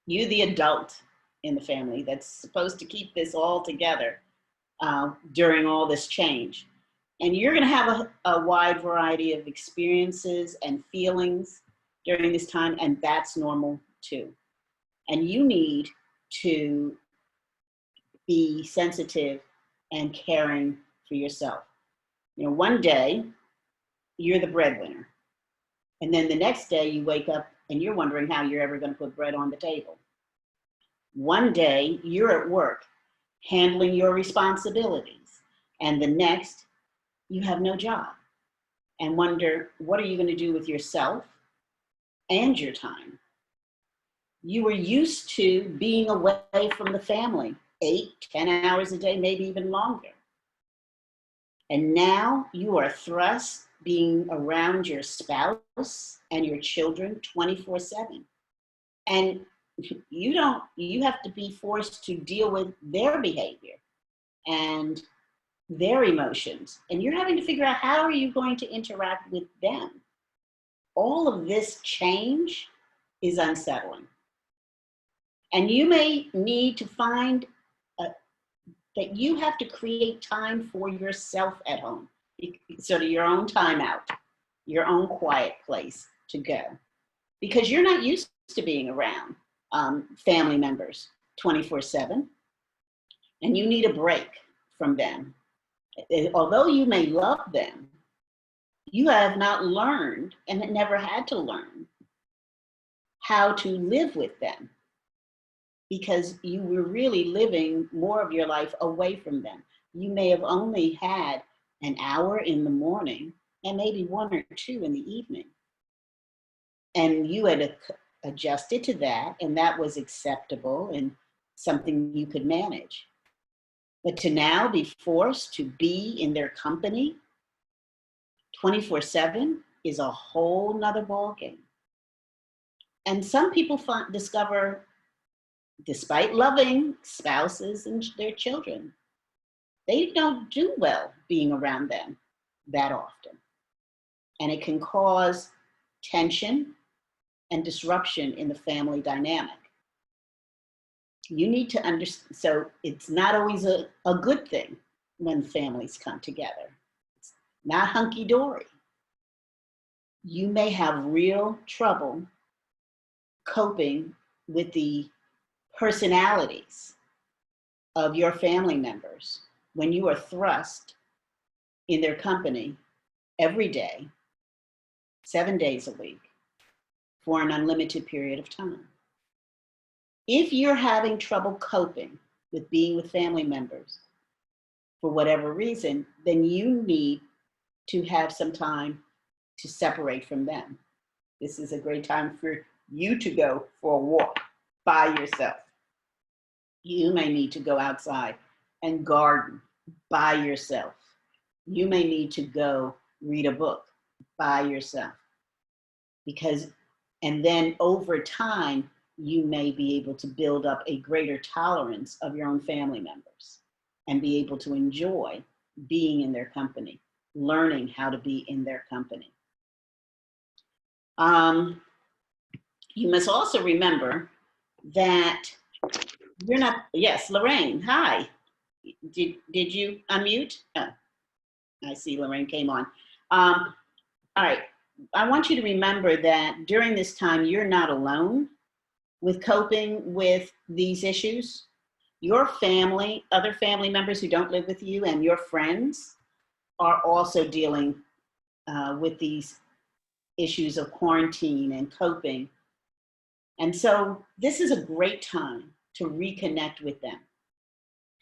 the adult in the family that's supposed to keep this all together during all this change. And you're going to have a wide variety of experiences and feelings during this time, and that's normal too. And you need to be sensitive and caring for yourself. You know, one day you're the breadwinner, and then the next day you wake up and you're wondering how you're ever going to put bread on the table. One day you're at work handling your responsibilities, and the next you have no job and wonder, what are you going to do with yourself and your time? You were used to being away from the family 8-10 hours a day, maybe even longer. And now you are thrust being around your spouse and your children 24/7. And you have to be forced to deal with their behavior and their emotions. And you're having to figure out, how are you going to interact with them? All of this change is unsettling. And you may need to find that you have to create time for yourself at home, sort of your own time out, your own quiet place to go, because you're not used to being around family members 24/7, and you need a break from them. Although you may love them, you have not learned, and never had to learn, how to live with them, because you were really living more of your life away from them. You may have only had an hour in the morning and maybe 1 or 2 in the evening. And you had adjusted to that, and that was acceptable and something you could manage. But to now be forced to be in their company 24/7 is a whole nother ballgame. And some people discover, despite loving spouses and their children, they don't do well being around them that often. And it can cause tension and disruption in the family dynamic. You need to understand, so it's not always a good thing when families come together. It's not hunky-dory. You may have real trouble coping with the personalities of your family members when you are thrust in their company every day, 7 days a week, for an unlimited period of time. If you're having trouble coping with being with family members for whatever reason, then you need to have some time to separate from them. This is a great time for you to go for a walk by yourself. You may need to go outside and garden by yourself. You may need to go read a book by yourself. And then over time, you may be able to build up a greater tolerance of your own family members and be able to enjoy being in their company, learning how to be in their company. You must also remember that you're not, yes, Lorraine, hi. Did you unmute? Oh, I see Lorraine came on. All right, I want you to remember that during this time, you're not alone with coping with these issues. Your family, other family members who don't live with you, and your friends are also dealing with these issues of quarantine and coping. And so this is a great time to reconnect with them.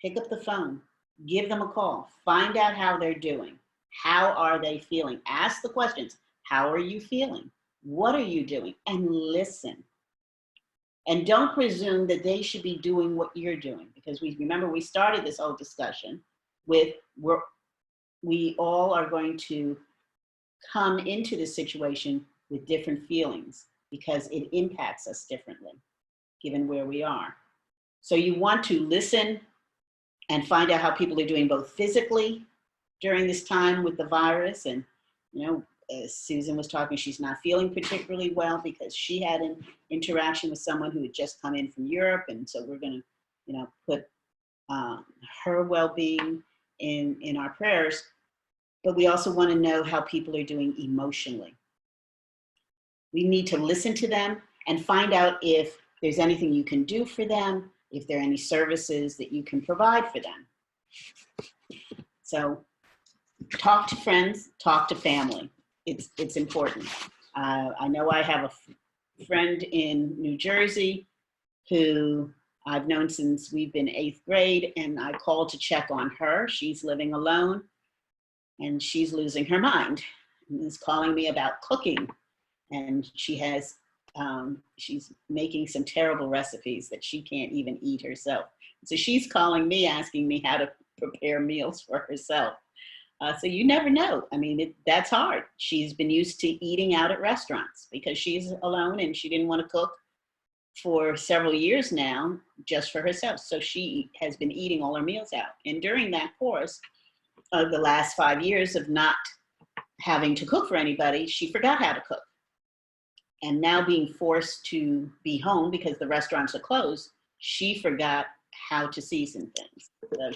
Pick up the phone, give them a call, find out how they're doing. How are they feeling? Ask the questions. How are you feeling? What are you doing? And listen. And don't presume that they should be doing what you're doing, because remember we started this whole discussion with we all are going to come into this situation with different feelings because it impacts us differently given where we are. So you want to listen and find out how people are doing both physically during this time with the virus. And, you know, as Susan was talking, she's not feeling particularly well because she had an interaction with someone who had just come in from Europe. And so we're going to, you know, put her well-being in our prayers. But we also want to know how people are doing emotionally. We need to listen to them and find out if there's anything you can do for them, if there are any services that you can provide for them. So talk to friends, talk to family. It's important. I know I have a friend in New Jersey who I've known since we've been 8th grade, and I called to check on her. She's living alone and she's losing her mind and is calling me about cooking. And she has, she's making some terrible recipes that she can't even eat herself. So she's calling me, asking me how to prepare meals for herself. So you never know. I mean, that's hard. She's been used to eating out at restaurants because she's alone and she didn't want to cook for several years now just for herself. So she has been eating all her meals out. And during that course of the last 5 years of not having to cook for anybody, she forgot how to cook. And now being forced to be home because the restaurants are closed, she forgot how to season things. So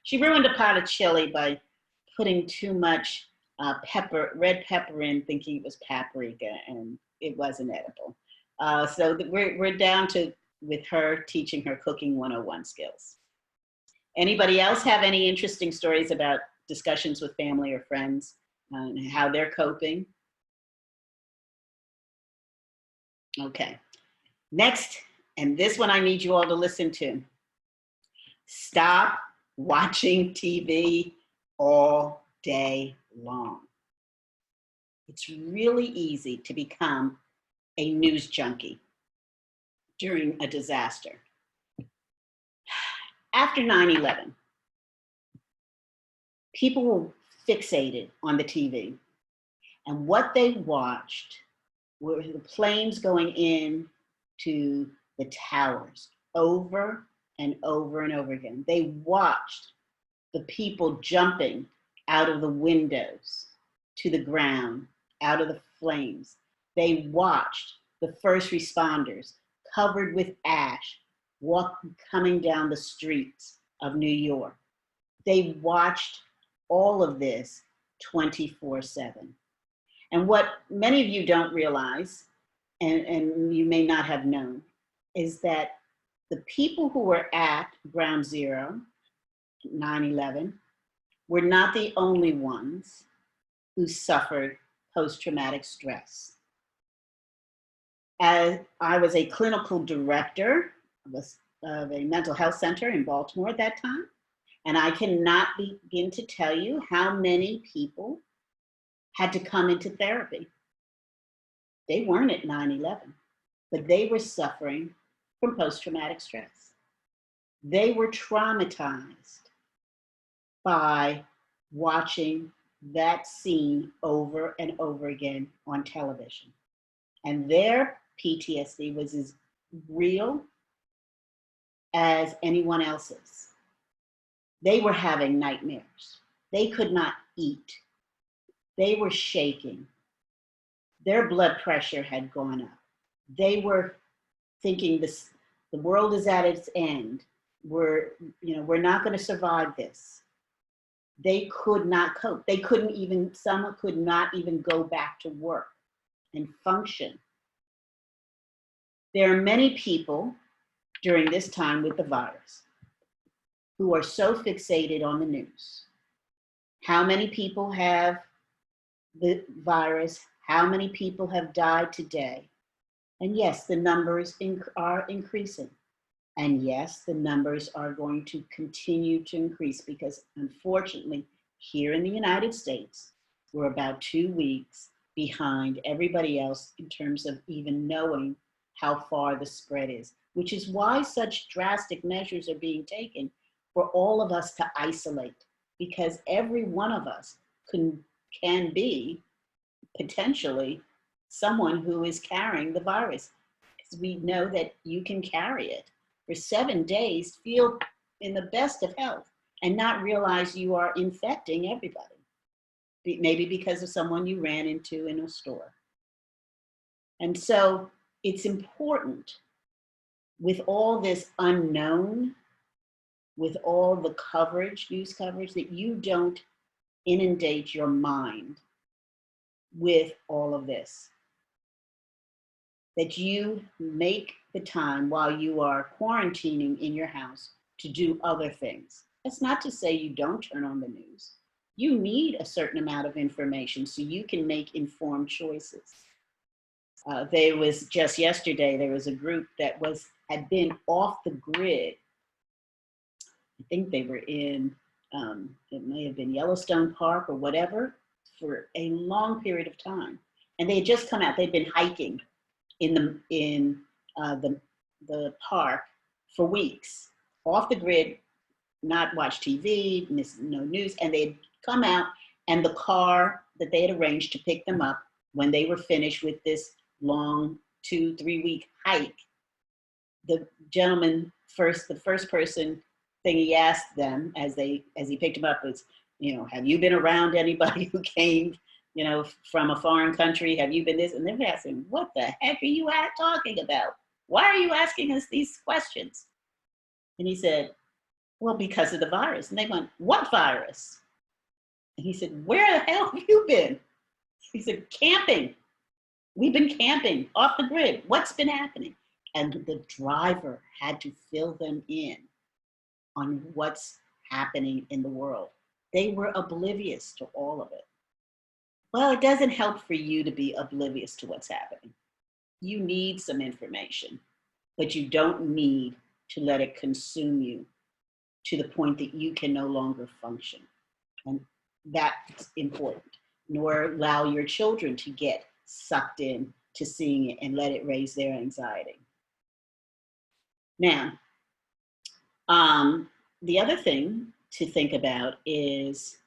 she ruined a pot of chili by putting too much red pepper in, thinking it was paprika, and it wasn't edible. So we're down to, with her, teaching her cooking 101 skills. Anybody else have any interesting stories about discussions with family or friends and how they're coping? Okay, next, and this one I need you all to listen to. Stop watching TV all day long. It's really easy to become a news junkie during a disaster. After 9/11, people were fixated on the TV, and what they watched were the planes going in to the towers over and over and over again. They watched the people jumping out of the windows to the ground, out of the flames. They watched the first responders covered with ash, coming down the streets of New York. They watched all of this 24/7. And what many of you don't realize, and you may not have known, is that the people who were at Ground Zero, 9/11, were not the only ones who suffered post-traumatic stress. As I was a clinical director of a mental health center in Baltimore at that time, and I cannot begin to tell you how many people had to come into therapy. They weren't at 9/11, but they were suffering from post-traumatic stress. They were traumatized by watching that scene over and over again on television. And their PTSD was as real as anyone else's. They were having nightmares. They could not eat. They were shaking. Their blood pressure had gone up. They were thinking the world is at its end. We're not going to survive this. They could not cope. Some could not even go back to work and function. There are many people during this time with the virus who are so fixated on the news. How many people have the virus? How many people have died today? And yes, the numbers are increasing. And yes, the numbers are going to continue to increase because unfortunately, here in the United States, we're about 2 weeks behind everybody else in terms of even knowing how far the spread is, which is why such drastic measures are being taken for all of us to isolate, because every one of us can be potentially someone who is carrying the virus. Because we know that you can carry it for 7 days, feel in the best of health, and not realize you are infecting everybody. Maybe because of someone you ran into in a store. And so it's important with all this unknown, with all the coverage, news coverage, that you don't inundate your mind with all of this. That you make the time while you are quarantining in your house to do other things. That's not to say you don't turn on the news. You need a certain amount of information so you can make informed choices. There was just yesterday, there was a group that had been off the grid. I think they were in, it may have been Yellowstone Park or whatever, for a long period of time. And they had just come out, they'd been hiking in the park for weeks, off the grid, not watch TV, no news, and they'd come out, and the car that they had arranged to pick them up when they were finished with this long 2-3 week hike, the gentleman the first person thing he asked them as he picked them up was, have you been around anybody who came, from a foreign country? Have you been this? And they're asking, what the heck are you talking about? Why are you asking us these questions? And he said, well, because of the virus. And they went, what virus? And he said, where the hell have you been? He said, camping. We've been camping off the grid. What's been happening? And the driver had to fill them in on what's happening in the world. They were oblivious to all of it. Well, it doesn't help for you to be oblivious to what's happening. You need some information, but you don't need to let it consume you to the point that you can no longer function. And that's important. Nor allow your children to get sucked in to seeing it and let it raise their anxiety. Now, the other thing to think about is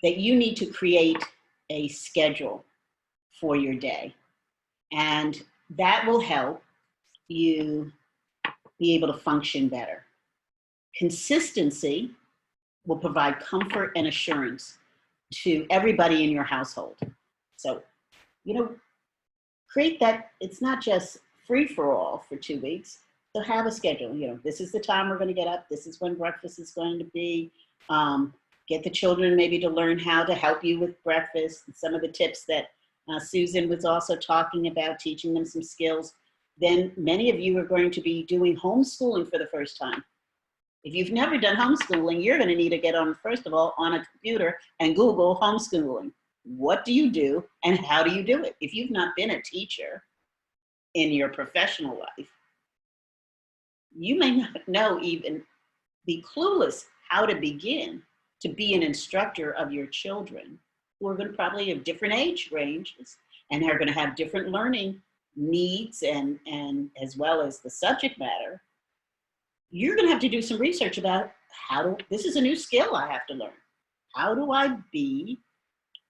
that you need to create a schedule for your day. And that will help you be able to function better. Consistency will provide comfort and assurance to everybody in your household. So, create that. It's not just free for all for 2 weeks. So have a schedule. This is the time we're going to get up. This is when breakfast is going to be. Get the children maybe to learn how to help you with breakfast. Some of the tips that Susan was also talking about, teaching them some skills. Then many of you are going to be doing homeschooling for the first time. If you've never done homeschooling, you're going to need to get on, first of all, on a computer and Google homeschooling. What do you do and how do you do it? If you've not been a teacher in your professional life, you may not know, even be clueless how to begin to be an instructor of your children, who are going to probably have different age ranges and are going to have different learning needs and as well as the subject matter. You're going to have to do some research about this is a new skill I have to learn. How do I be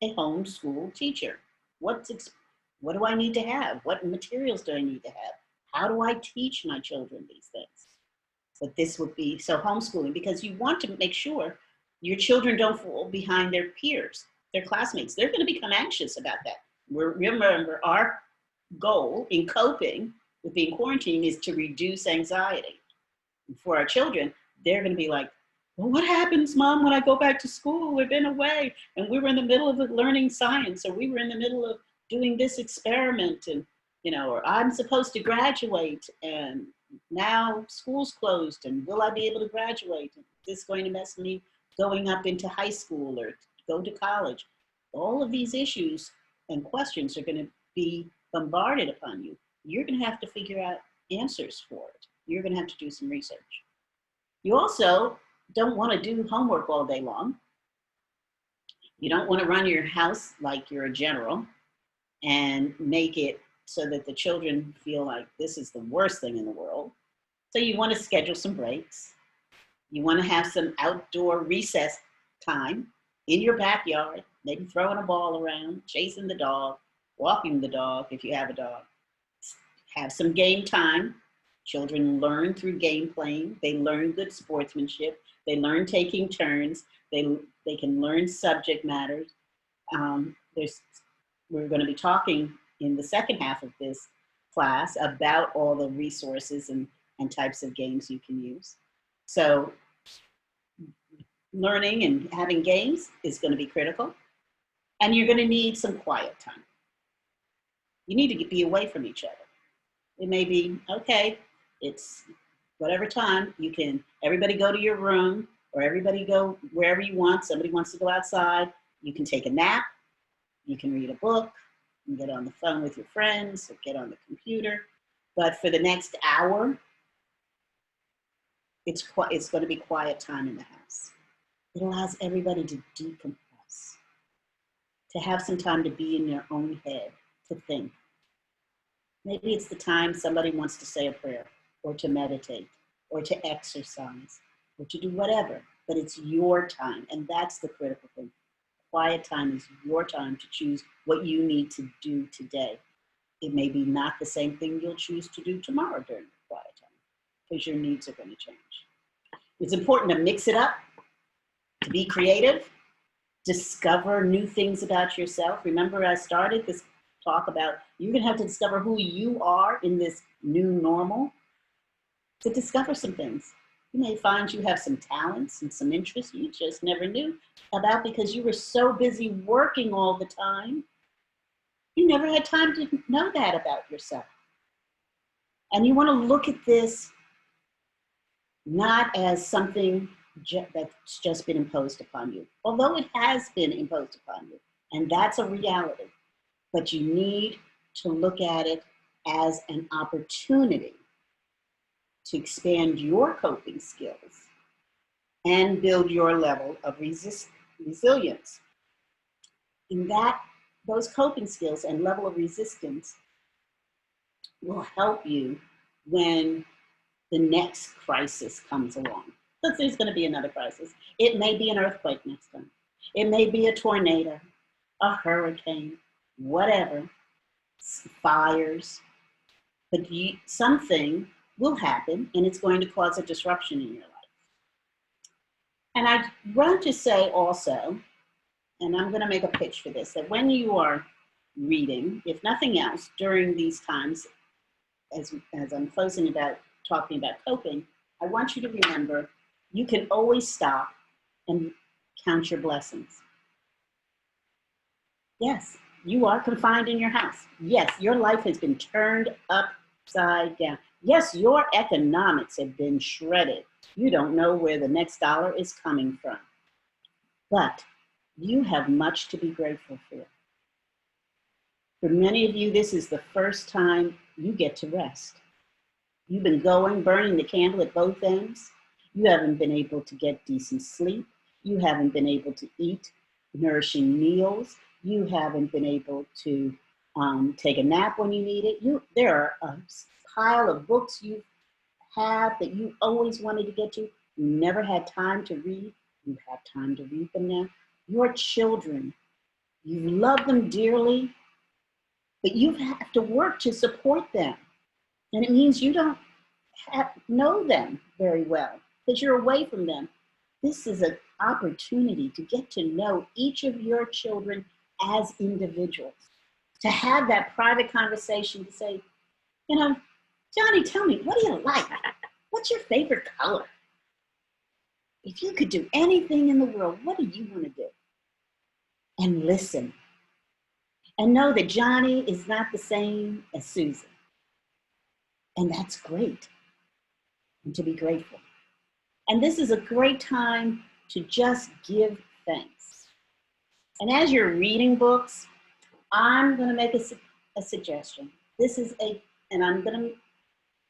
a homeschool teacher? What do I need to have? What materials do I need to have? How do I teach my children these things? But this would be, so homeschooling, because you want to make sure your children don't fall behind their peers, their classmates. They're going to become anxious about that. Remember, our goal in coping with being quarantined is to reduce anxiety. For our children, they're going to be like, well, what happens, Mom, when I go back to school? We've been away and we were in the middle of learning science, or we were in the middle of doing this experiment, and or I'm supposed to graduate and now school's closed, and will I be able to graduate? Is this going to mess me going up into high school or go to college? All of these issues and questions are going to be bombarded upon you. You're going to have to figure out answers for it. You're going to have to do some research. You also don't want to do homework all day long. You don't want to run your house like you're a general and make it so that the children feel like this is the worst thing in the world. So you want to schedule some breaks. You want to have some outdoor recess time in your backyard, maybe throwing a ball around, chasing the dog, walking the dog if you have a dog. Have some game time. Children learn through game playing. They learn good sportsmanship. They learn taking turns. They can learn subject matters. We're going to be talking in the second half of this class about all the resources and types of games you can use. So learning and having games is going to be critical. And you're going to need some quiet time. You need to be away from each other. It may be, okay, it's whatever time, everybody go to your room, or everybody go wherever you want. Somebody wants to go outside. You can take a nap. You can read a book. You can get on the phone with your friends or get on the computer. But for the next hour, it's going to be quiet time in the house. It allows everybody to decompress, to have some time to be in their own head, to think. Maybe it's the time somebody wants to say a prayer, or to meditate, or to exercise, or to do whatever, but it's your time, and that's the critical thing. Quiet time is your time to choose what you need to do today. It may be not the same thing you'll choose to do tomorrow during the quiet time, because your needs are going to change. It's important to mix it up, to be creative, discover new things about yourself. Remember, I started this talk about you're going to have to discover who you are in this new normal. To discover some things. You may find you have some talents and some interests you just never knew about because you were so busy working all the time. You never had time to know that about yourself. And you want to look at this not as something that's just been imposed upon you, although it has been imposed upon you, and that's a reality. But you need to look at it as an opportunity to expand your coping skills and build your level of resilience. In that, those coping skills and level of resistance will help you when the next crisis comes along. Because there's going to be another crisis. It may be an earthquake next time. It may be a tornado, a hurricane, whatever, fires. But something will happen, and it's going to cause a disruption in your life. And I want to say also, and I'm going to make a pitch for this, that when you are reading, if nothing else, during these times, as I'm closing about talking about coping, I want you to remember you can always stop and count your blessings. Yes, you are confined in your house. Yes, your life has been turned upside down. Yes, your economics have been shredded. You don't know where the next dollar is coming from. But you have much to be grateful for. For many of you, this is the first time you get to rest. You've been burning the candle at both ends. You haven't been able to get decent sleep. You haven't been able to eat nourishing meals. You haven't been able to take a nap when you need it. There are a pile of books you have that you always wanted to get to. You never had time to read. You have time to read them now. Your children, you love them dearly, but you have to work to support them. And it means you don't know them very well because you're away from them. This is an opportunity to get to know each of your children as individuals, to have that private conversation to say, Johnny, tell me, what do you like? What's your favorite color? If you could do anything in the world, what do you want to do? And listen. And know that Johnny is not the same as Susan. And that's great. And to be grateful. And this is a great time to just give thanks. And as you're reading books, I'm going to make a suggestion. And I'm going to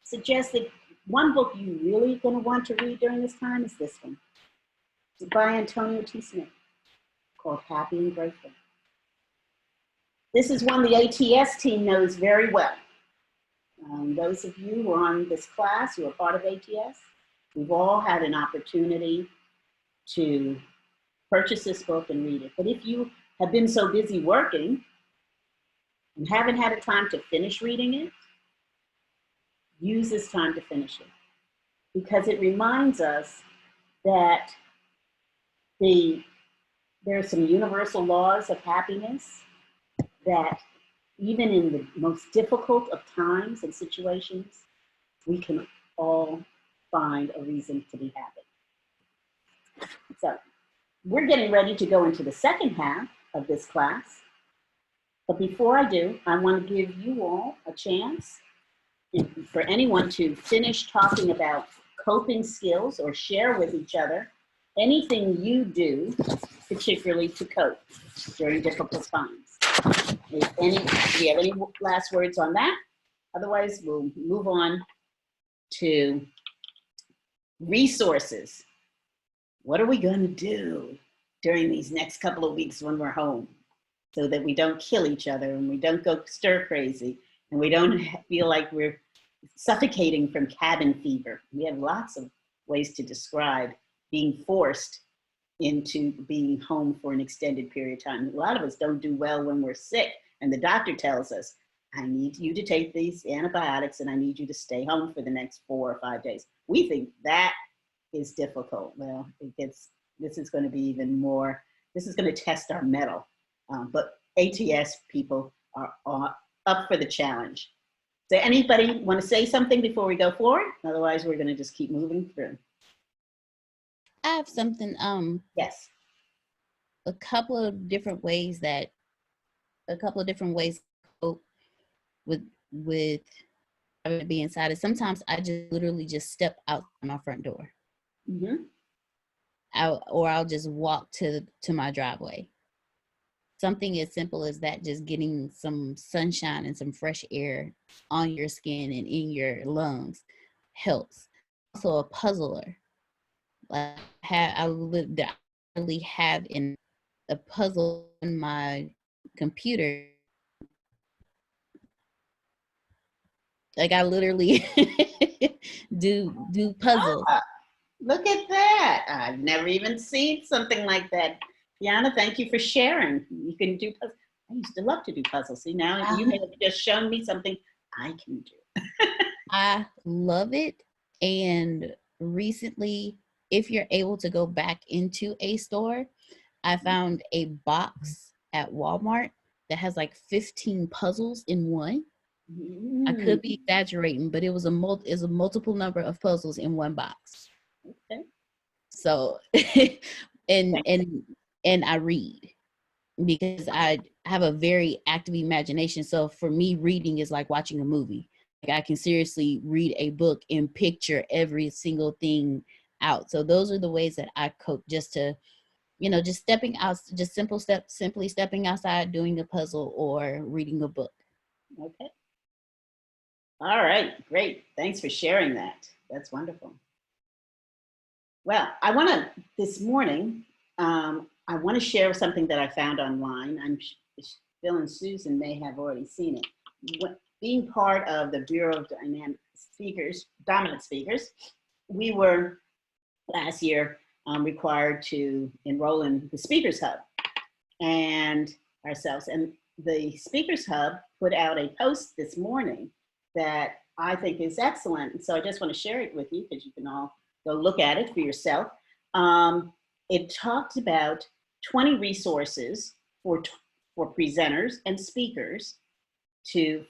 suggest that one book you really going to want to read during this time is this one. It's by Antonio T. Smith, called Happy and Grateful. This is one the ATS team knows very well. Those of you who are on this class, who are part of ATS, we've all had an opportunity to purchase this book and read it. But if you have been so busy working and haven't had a time to finish reading it, use this time to finish it, because it reminds us that there are some universal laws of happiness that even in the most difficult of times and situations, we can all find a reason to be happy. So we're getting ready to go into the second half of this class. But before I do, I want to give you all a chance for anyone to finish talking about coping skills or share with each other anything you do, particularly to cope during difficult times. Do you have any last words on that? Otherwise, we'll move on to resources. What are we going to do during these next couple of weeks when we're home so that we don't kill each other and we don't go stir crazy and we don't feel like we're suffocating from cabin fever? We have lots of ways to describe being forced into being home for an extended period of time. A lot of us don't do well when we're sick and the doctor tells us, I need you to take these antibiotics and I need you to stay home for the next 4 or 5 days. We think that is difficult. Well, this is going to be even more, this is going to test our mettle. But ATS people are up for the challenge. Does anybody want to say something before we go forward? Otherwise, we're going to just keep moving through. I have something. Yes. A couple of different ways to cope with having to be inside. And sometimes I just literally just step out my front door. Mm-hmm. I'll just walk to my driveway. Something as simple as that, just getting some sunshine and some fresh air on your skin and in your lungs helps. Also a puzzler. Like I literally have a puzzle in my computer. Like I literally do puzzles. Look at that. I've never even seen something like that. Yana, thank you for sharing. You can do puzzles. I used to love to do puzzles. See, now you have just shown me something I can do. I love it. And recently, if you're able to go back into a store, I found a box at Walmart that has like 15 puzzles in one. I could be exaggerating, but it was a multiple number of puzzles in one box. Okay. So, and I read because I have a very active imagination. So for me, reading is like watching a movie. Like I can seriously read a book and picture every single thing out. So those are the ways that I cope, just to, just stepping out, just simply stepping outside, doing a puzzle or reading a book. Okay. All right, great. Thanks for sharing that. That's wonderful. Well, this morning, I want to share something that I found online. Bill and Susan may have already seen it. Being part of the Bureau of Dominant Speakers, we were last year required to enroll in the Speakers Hub and ourselves. And the Speakers Hub put out a post this morning that I think is excellent. And so I just want to share it with you because you can all go look at it for yourself. It talks about 20 resources for presenters and speakers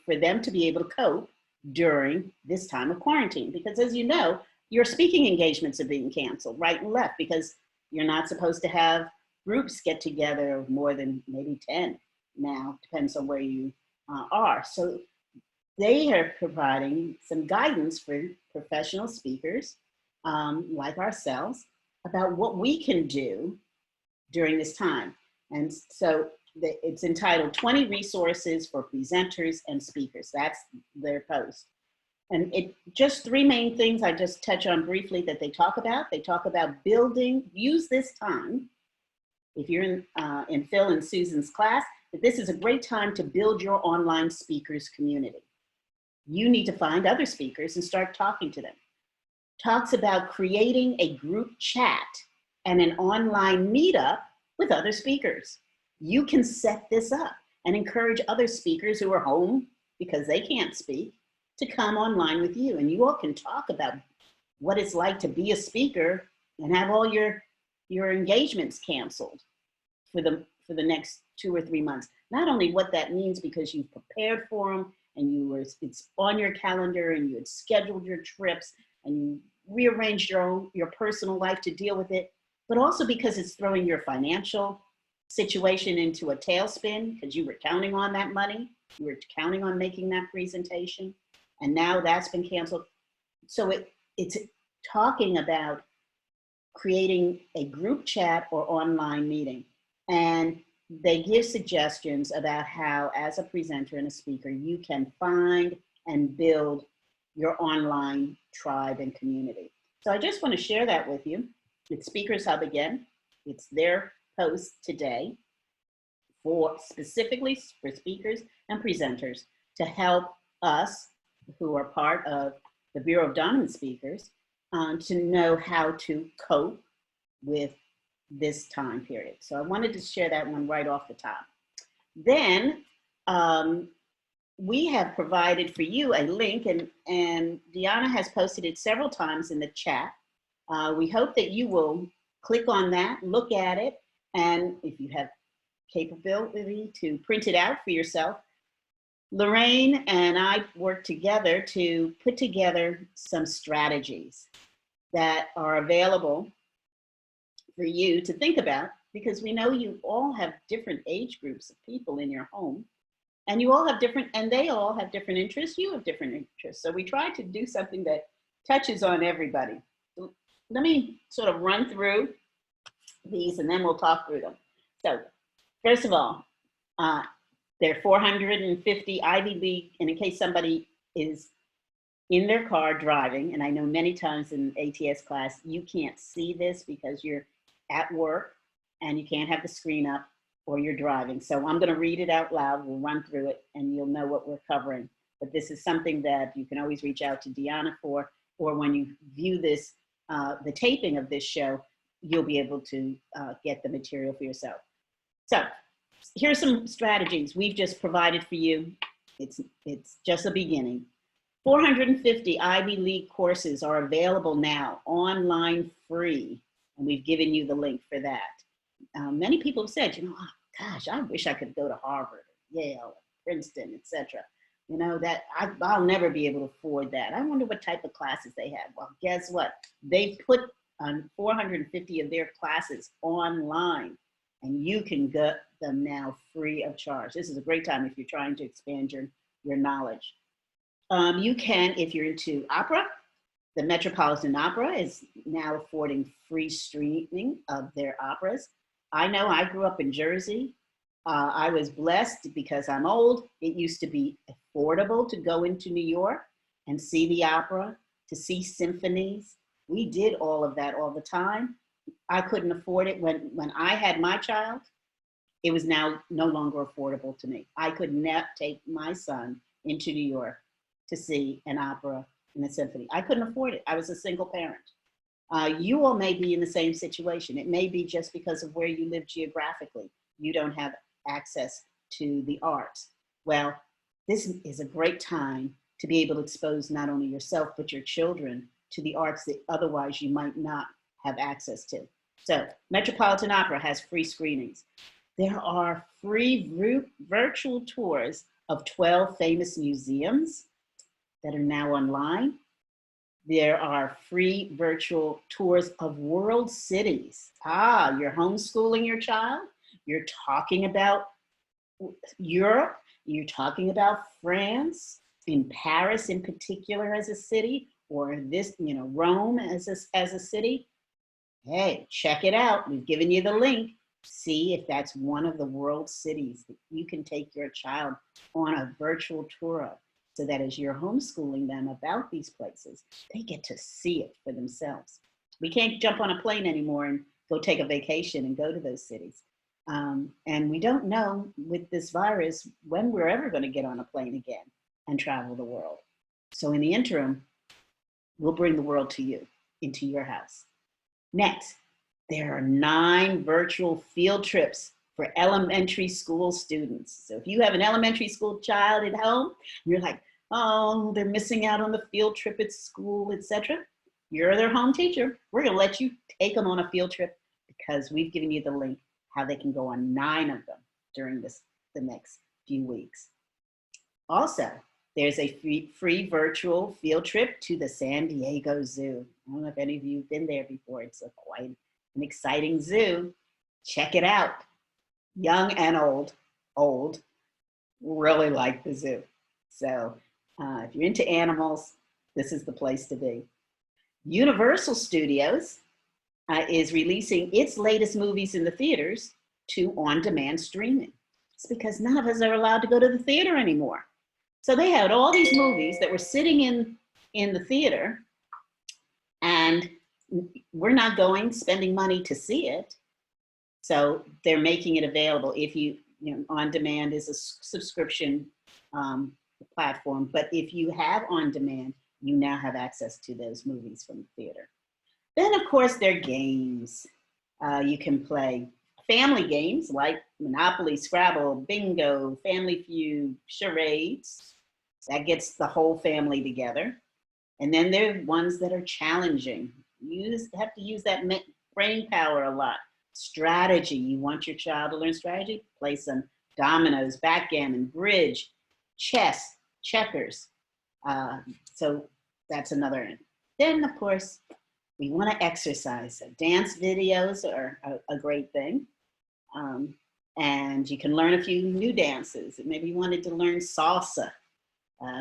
for them to be able to cope during this time of quarantine. Because as you know, your speaking engagements are being canceled right and left because you're not supposed to have groups get together of more than maybe 10 now, depends on where you are. So they are providing some guidance for professional speakers like ourselves about what we can do during this time. And so it's entitled 20 Resources for Presenters and Speakers. That's their post. And it just 3 main things I just touch on briefly that they talk about. They talk about building, use this time. If you're in Phil and Susan's class, that this is a great time to build your online speakers community. You need to find other speakers and start talking to them. Talks about creating a group chat and an online meetup with other speakers. You can set this up and encourage other speakers who are home because they can't speak to come online with you. And you all can talk about what it's like to be a speaker and have all your engagements canceled for the next 2 or 3 months. Not only what that means because you've prepared for them and it's on your calendar and you had scheduled your trips and you rearranged your personal life to deal with it, but also because it's throwing your financial situation into a tailspin because you were counting on that money, you were counting on making that presentation, and now that's been canceled. So it's talking about creating a group chat or online meeting. And they give suggestions about how, as a presenter and a speaker, you can find and build your online tribe and community. So I just want to share that with you. It's Speakers Hub again. It's their post today specifically for speakers and presenters to help us who are part of the Bureau of Dominant Speakers to know how to cope with this time period. So I wanted to share that one right off the top. Then we have provided for you a link, and Deanna has posted it several times in the chat. We hope that you will click on that, look at it, and if you have capability to print it out for yourself. Lorraine and I worked together to put together some strategies that are available for you to think about, because we know you all have different age groups of people in your home, and you all have different, and they all have different interests, you have different interests. So we try to do something that touches on everybody. Let me sort of run through these and then we'll talk through them. So first of all, there are 450 Ivy League, and in case somebody is in their car driving, and I know many times in ATS class, you can't see this because you're at work and you can't have the screen up or you're driving. So I'm gonna read it out loud, we'll run through it and you'll know what we're covering. But this is something that you can always reach out to Deanna for, or when you view this, the taping of this show, you'll be able to get the material for yourself. So here's some strategies we've just provided for you. It's just a beginning. 450 Ivy League courses are available now, online free, and we've given you the link for that. Many people have said, oh, gosh, I wish I could go to Harvard, Yale, Princeton, etc. That I'll never be able to afford that. I wonder what type of classes they have. Well, guess what? They put 450 of their classes online, and you can get them now free of charge. This is a great time if you're trying to expand your knowledge. You can, if you're into opera, the Metropolitan Opera is now affording free streaming of their operas. I know I grew up in Jersey. I was blessed because I'm old. It used to be affordable to go into New York and see the opera, to see symphonies. We did all of that all the time. I couldn't afford it when I had my child. It was now no longer affordable to me. I could not take my son into New York to see an opera and a symphony. I couldn't afford it. I was a single parent. You all may be in the same situation. It may be just because of where you live geographically. You don't have access to the arts. Well, this is a great time to be able to expose not only yourself, but your children to the arts that otherwise you might not have access to. So Metropolitan Opera has free screenings. There are free virtual tours of 12 famous museums that are now online. There are free virtual tours of world cities. You're homeschooling your child. You're talking about Europe. You're talking about France, in Paris in particular as a city, or this, Rome as a city. Hey, check it out. We've given you the link. See if that's one of the world cities that you can take your child on a virtual tour of, so that as you're homeschooling them about these places, they get to see it for themselves. We can't jump on a plane anymore and go take a vacation and go to those cities. And we don't know with this virus when we're ever going to get on a plane again and travel the world. So in the interim, we'll bring the world to you, into your house. Next, there are 9 virtual field trips for elementary school students. So if you have an elementary school child at home, and you're like, oh, they're missing out on the field trip at school, etc. You're their home teacher. We're gonna let you take them on a field trip because we've given you the link how they can go on 9 of them during the next few weeks. Also, there's a free virtual field trip to the San Diego Zoo. I don't know if any of you have been there before. It's quite an exciting zoo. Check it out. Young and old really like the zoo. So if you're into animals, this is the place to be. Universal Studios is releasing its latest movies in the theaters to on-demand streaming. It's because none of us are allowed to go to the theater anymore. So they had all these movies that were sitting in the theater, and we're not going, spending money to see it. So they're making it available. If you know, on demand is a subscription platform, but if you have on demand, you now have access to those movies from the theater. Then of course there are games. You can play family games like Monopoly, Scrabble, Bingo, Family Feud, charades. That gets the whole family together. And then there are ones that are challenging. You have to use that brain power a lot. Strategy, you want your child to learn strategy? Play some dominoes, backgammon, bridge, chess, checkers. So that's another end. Then of course, we want to exercise. So dance videos are a great thing. And you can learn a few new dances. Maybe you wanted to learn salsa.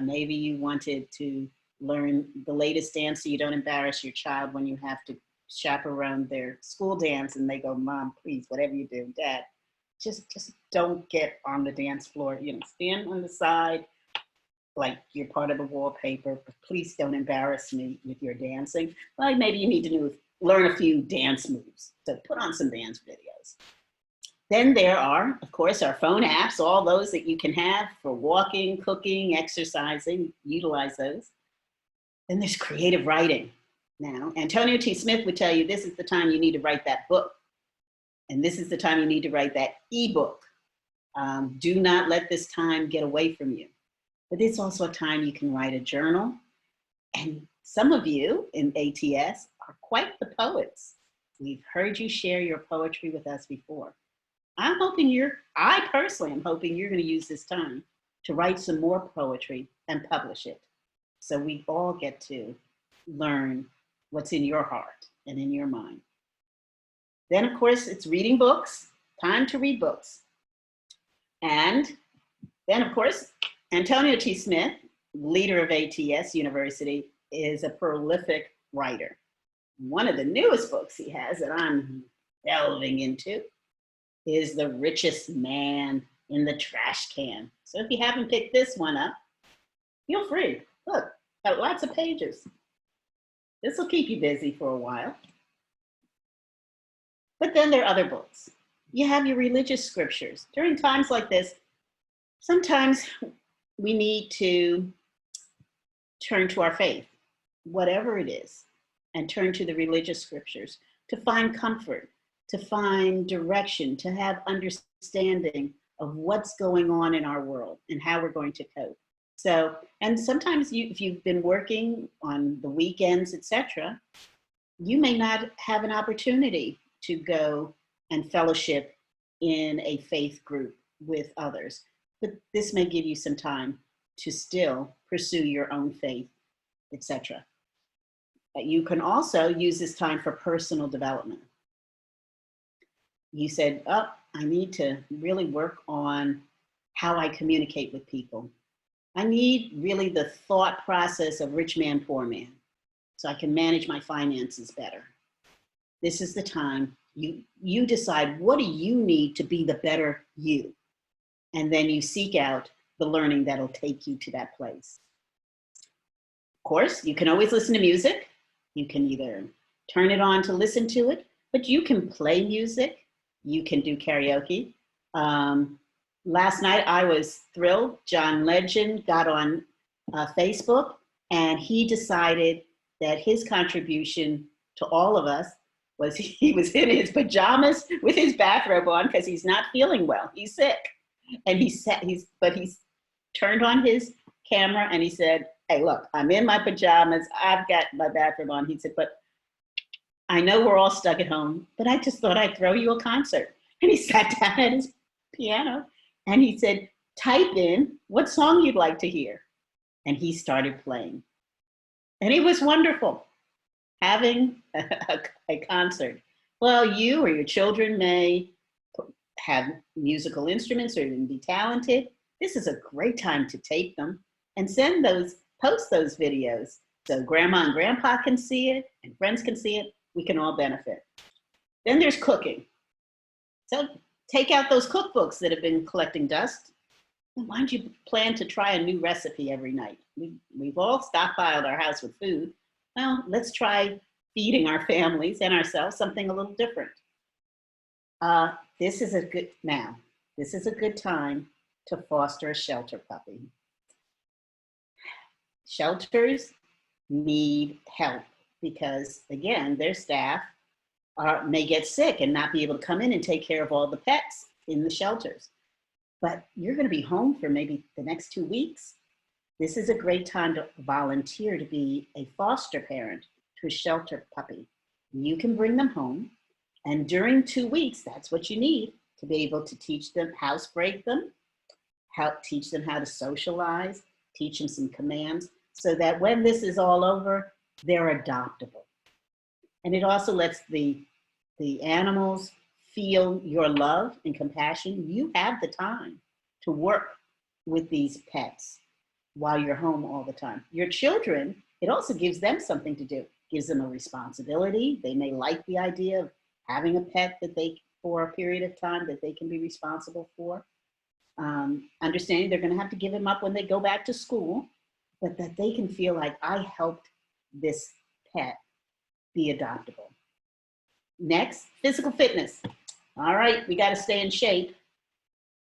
Maybe you wanted to learn the latest dance so you don't embarrass your child when you have to chaperone their school dance and they go, Mom, please, whatever you do, Dad, just don't get on the dance floor. You know, stand on the side like you're part of the wallpaper, but please don't embarrass me with your dancing. Well, maybe you need to learn a few dance moves. So put on some dance videos. Then there are, of course, our phone apps, all those that you can have for walking, cooking, exercising, utilize those. Then there's creative writing. Now, Antonio T. Smith would tell you this is the time you need to write that book. And this is the time you need to write that ebook. Do not let this time get away from you. But it's also a time you can write a journal. And some of you in ATS are quite the poets. We've heard you share your poetry with us before. I personally am hoping you're going to use this time to write some more poetry and publish it. So we all get to learn what's in your heart and in your mind. Then of course it's reading books, time to read books. And then of course, Antonio T. Smith, leader of ATS University, is a prolific writer. One of the newest books he has that I'm delving into is The Richest Man in the Trash Can. So if you haven't picked this one up, feel free. Look, got lots of pages. This will keep you busy for a while. But then there are other books. You have your religious scriptures. During times like this, sometimes we need to turn to our faith, whatever it is, and turn to the religious scriptures to find comfort, to find direction, to have understanding of what's going on in our world and how we're going to cope. So, and sometimes if you've been working on the weekends, etc., you may not have an opportunity to go and fellowship in a faith group with others. But this may give you some time to still pursue your own faith, etc. You can also use this time for personal development. You said, oh, I need to really work on how I communicate with people. I need really the thought process of rich man, poor man, so I can manage my finances better. This is the time You decide, what do you need to be the better you? And then you seek out the learning that'll take you to that place. Of course, you can always listen to music. You can either turn it on to listen to it, but you can play music. You can do karaoke. Last night, I was thrilled. John Legend got on Facebook, and he decided that his contribution to all of us was he was in his pajamas with his bathrobe on because he's not feeling well. He's sick. And he turned on his camera and he said, hey, look, I'm in my pajamas. I've got my bathrobe on. He said, but I know we're all stuck at home, but I just thought I'd throw you a concert. And he sat down at his piano and he said, type in what song you'd like to hear. And he started playing. And it was wonderful having a concert. Well, you or your children may have musical instruments or even be talented. This is a great time to tape them and post those videos so grandma and grandpa can see it and friends can see it. We can all benefit. Then there's cooking. So take out those cookbooks that have been collecting dust. Why don't you plan to try a new recipe every night? We've all stockpiled our house with food. Well, let's try feeding our families and ourselves something a little different. This is a good time to foster a shelter puppy. Shelters need help because, again, their staff may get sick and not be able to come in and take care of all the pets in the shelters. But you're going to be home for maybe the next 2 weeks. This is a great time to volunteer to be a foster parent to a shelter puppy. You can bring them home, and during 2 weeks, that's what you need to be able to teach them, housebreak them, teach them how to socialize, teach them some commands, so that when this is all over, they're adoptable. And it also lets the animals feel your love and compassion. You have the time to work with these pets while you're home all the time. Your children, it also gives them something to do. Gives them a responsibility. They may like the idea of having a pet for a period of time that they can be responsible for. Understanding they're going to have to give him up when they go back to school, but that they can feel like I helped this pet be adoptable. Next, physical fitness. All right, we got to stay in shape.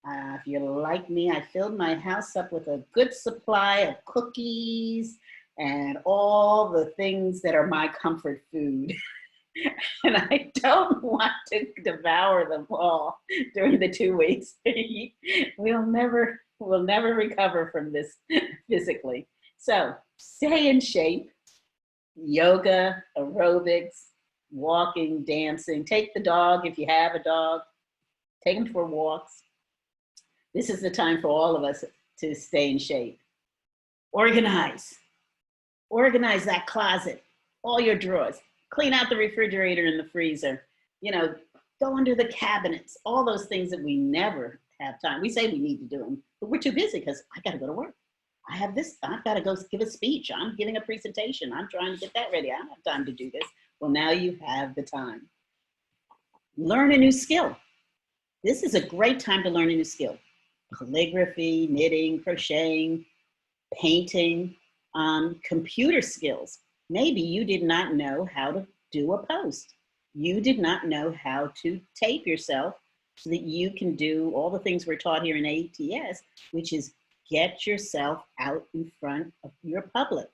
If you're like me, I filled my house up with a good supply of cookies and all the things that are my comfort food. And I don't want to devour them all during the 2 weeks. We'll never recover from this physically. So stay in shape, yoga, aerobics, walking, dancing. Take the dog if you have a dog. Take them for walks. This is the time for all of us to stay in shape. Organize. Organize that closet, all your drawers. Clean out the refrigerator and the freezer. Go under the cabinets. All those things that we never have time. We say we need to do them, but we're too busy because I got to go to work. I have this. I've got to go give a speech. I'm giving a presentation. I'm trying to get that ready. I don't have time to do this. Well, now you have the time. Learn a new skill. This is a great time to learn a new skill. Calligraphy, knitting, crocheting, painting, computer skills. Maybe you did not know how to do a post. You did not know how to tape yourself so that you can do all the things we're taught here in ATS, which is get yourself out in front of your public.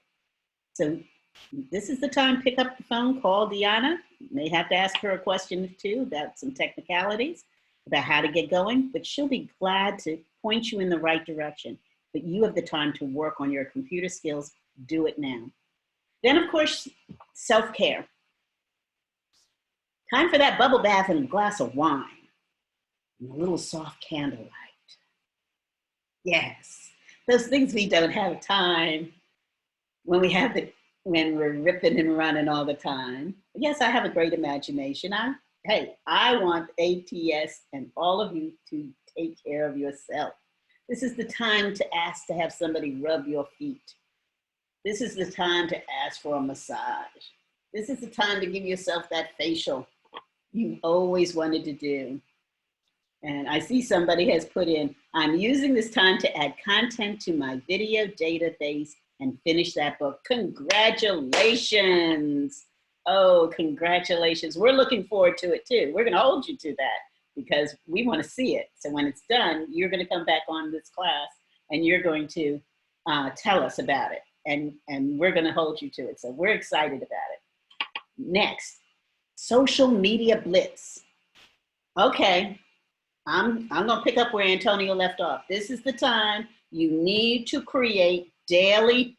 So this is the time, pick up the phone, call Deanna. You may have to ask her a question or two about some technicalities, about how to get going, but she'll be glad to point you in the right direction. But you have the time to work on your computer skills. Do it now. Then, of course, self-care. Time for that bubble bath and a glass of wine and a little soft candlelight. Yes, those things we don't have time when we're ripping and running all the time. Yes, I have a great imagination. I want ATS and all of you to take care of yourself. This is the time to ask to have somebody rub your feet. This is the time to ask for a massage. This is the time to give yourself that facial you've always wanted to do. And I see somebody has put in, I'm using this time to add content to my video database and finish that book. Congratulations. Oh, congratulations. We're looking forward to it too. We're going to hold you to that because we want to see it. So when it's done, you're going to come back on this class and you're going to tell us about it. And we're going to hold you to it. So we're excited about it. Next, social media blitz. Okay. I'm going to pick up where Antonio left off. This is the time you need to create daily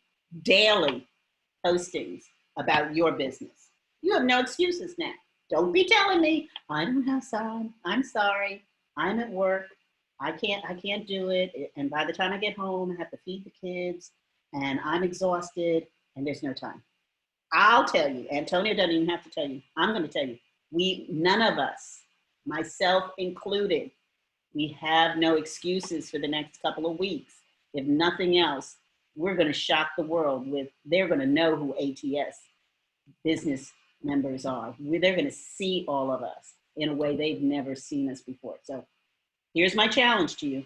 postings about your business. You have no excuses now. Don't be telling me, I don't have time. I'm sorry. I'm at work. I can't do it. And by the time I get home, I have to feed the kids and I'm exhausted and there's no time. I'll tell you, Antonio doesn't even have to tell you. I'm going to tell you, none of us, myself included, we have no excuses for the next couple of weeks. If nothing else, we're going to shock the world with, they're going to know who ATS business members are. They're going to see all of us in a way they've never seen us before. So here's my challenge to you.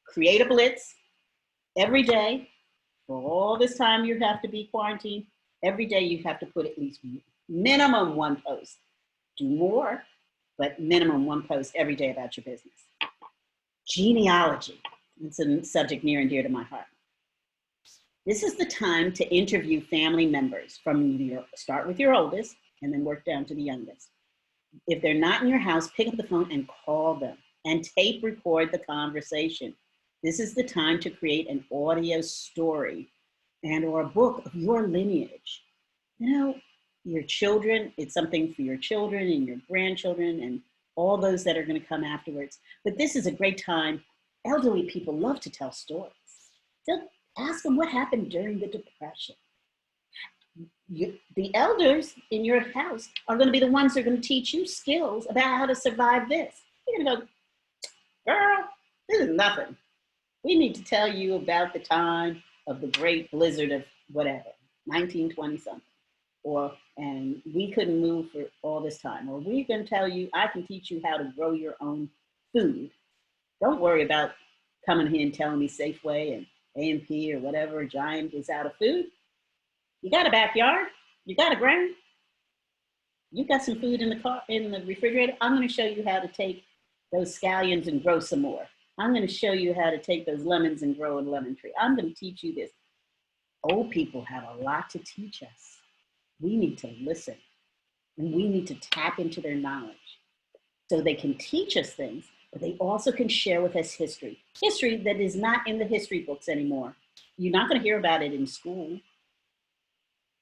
Create a blitz every day. For all this time you have to be quarantined, every day you have to put at least minimum one post. Do more, but minimum one post every day about your business. Genealogy. It's a subject near and dear to my heart. This is the time to interview family members start with your oldest and then work down to the youngest. If they're not in your house, pick up the phone and call them and tape record the conversation. This is the time to create an audio story or a book of your lineage. You know, your children, it's something for your children and your grandchildren and all those that are going to come afterwards. But this is a great time. Elderly people love to tell stories. They'll ask them what happened during the Depression. The elders in your house are going to be the ones that are going to teach you skills about how to survive this. You're going to go, girl, this is nothing. We need to tell you about the time of the great blizzard of whatever, 1920 something. And we couldn't move for all this time. Or we can tell you, I can teach you how to grow your own food. Don't worry about coming here and telling me Safeway and A&P or whatever, Giant is out of food. You got a backyard, you got a ground, you got some food in the refrigerator. I'm gonna show you how to take those scallions and grow some more. I'm gonna show you how to take those lemons and grow a lemon tree. I'm gonna teach you this. Old people have a lot to teach us. We need to listen and we need to tap into their knowledge so they can teach us things, but they also can share with us history that is not in the history books anymore. You're not going to hear about it in school,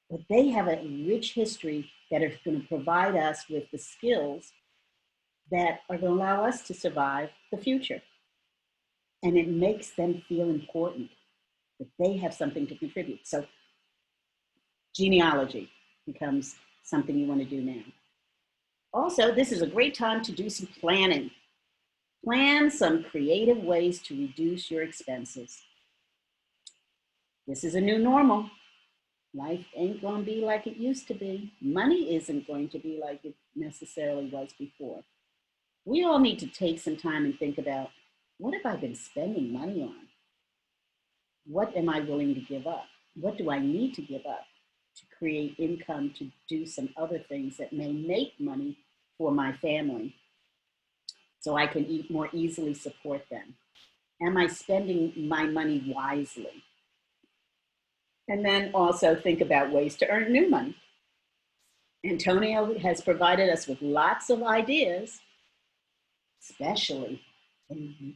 but they have a rich history that is going to provide us with the skills that are going to allow us to survive the future. And it makes them feel important that they have something to contribute. So genealogy becomes something you want to do now. Also, this is a great time to do some planning. Plan some creative ways to reduce your expenses. This is a new normal. Life ain't going to be like it used to be. Money isn't going to be like it necessarily was before. We all need to take some time and think about, what have I been spending money on? What am I willing to give up? What do I need to give up to create income to do some other things that may make money for my family so I can more easily support them? Am I spending my money wisely? And then also think about ways to earn new money. Antonio has provided us with lots of ideas, especially in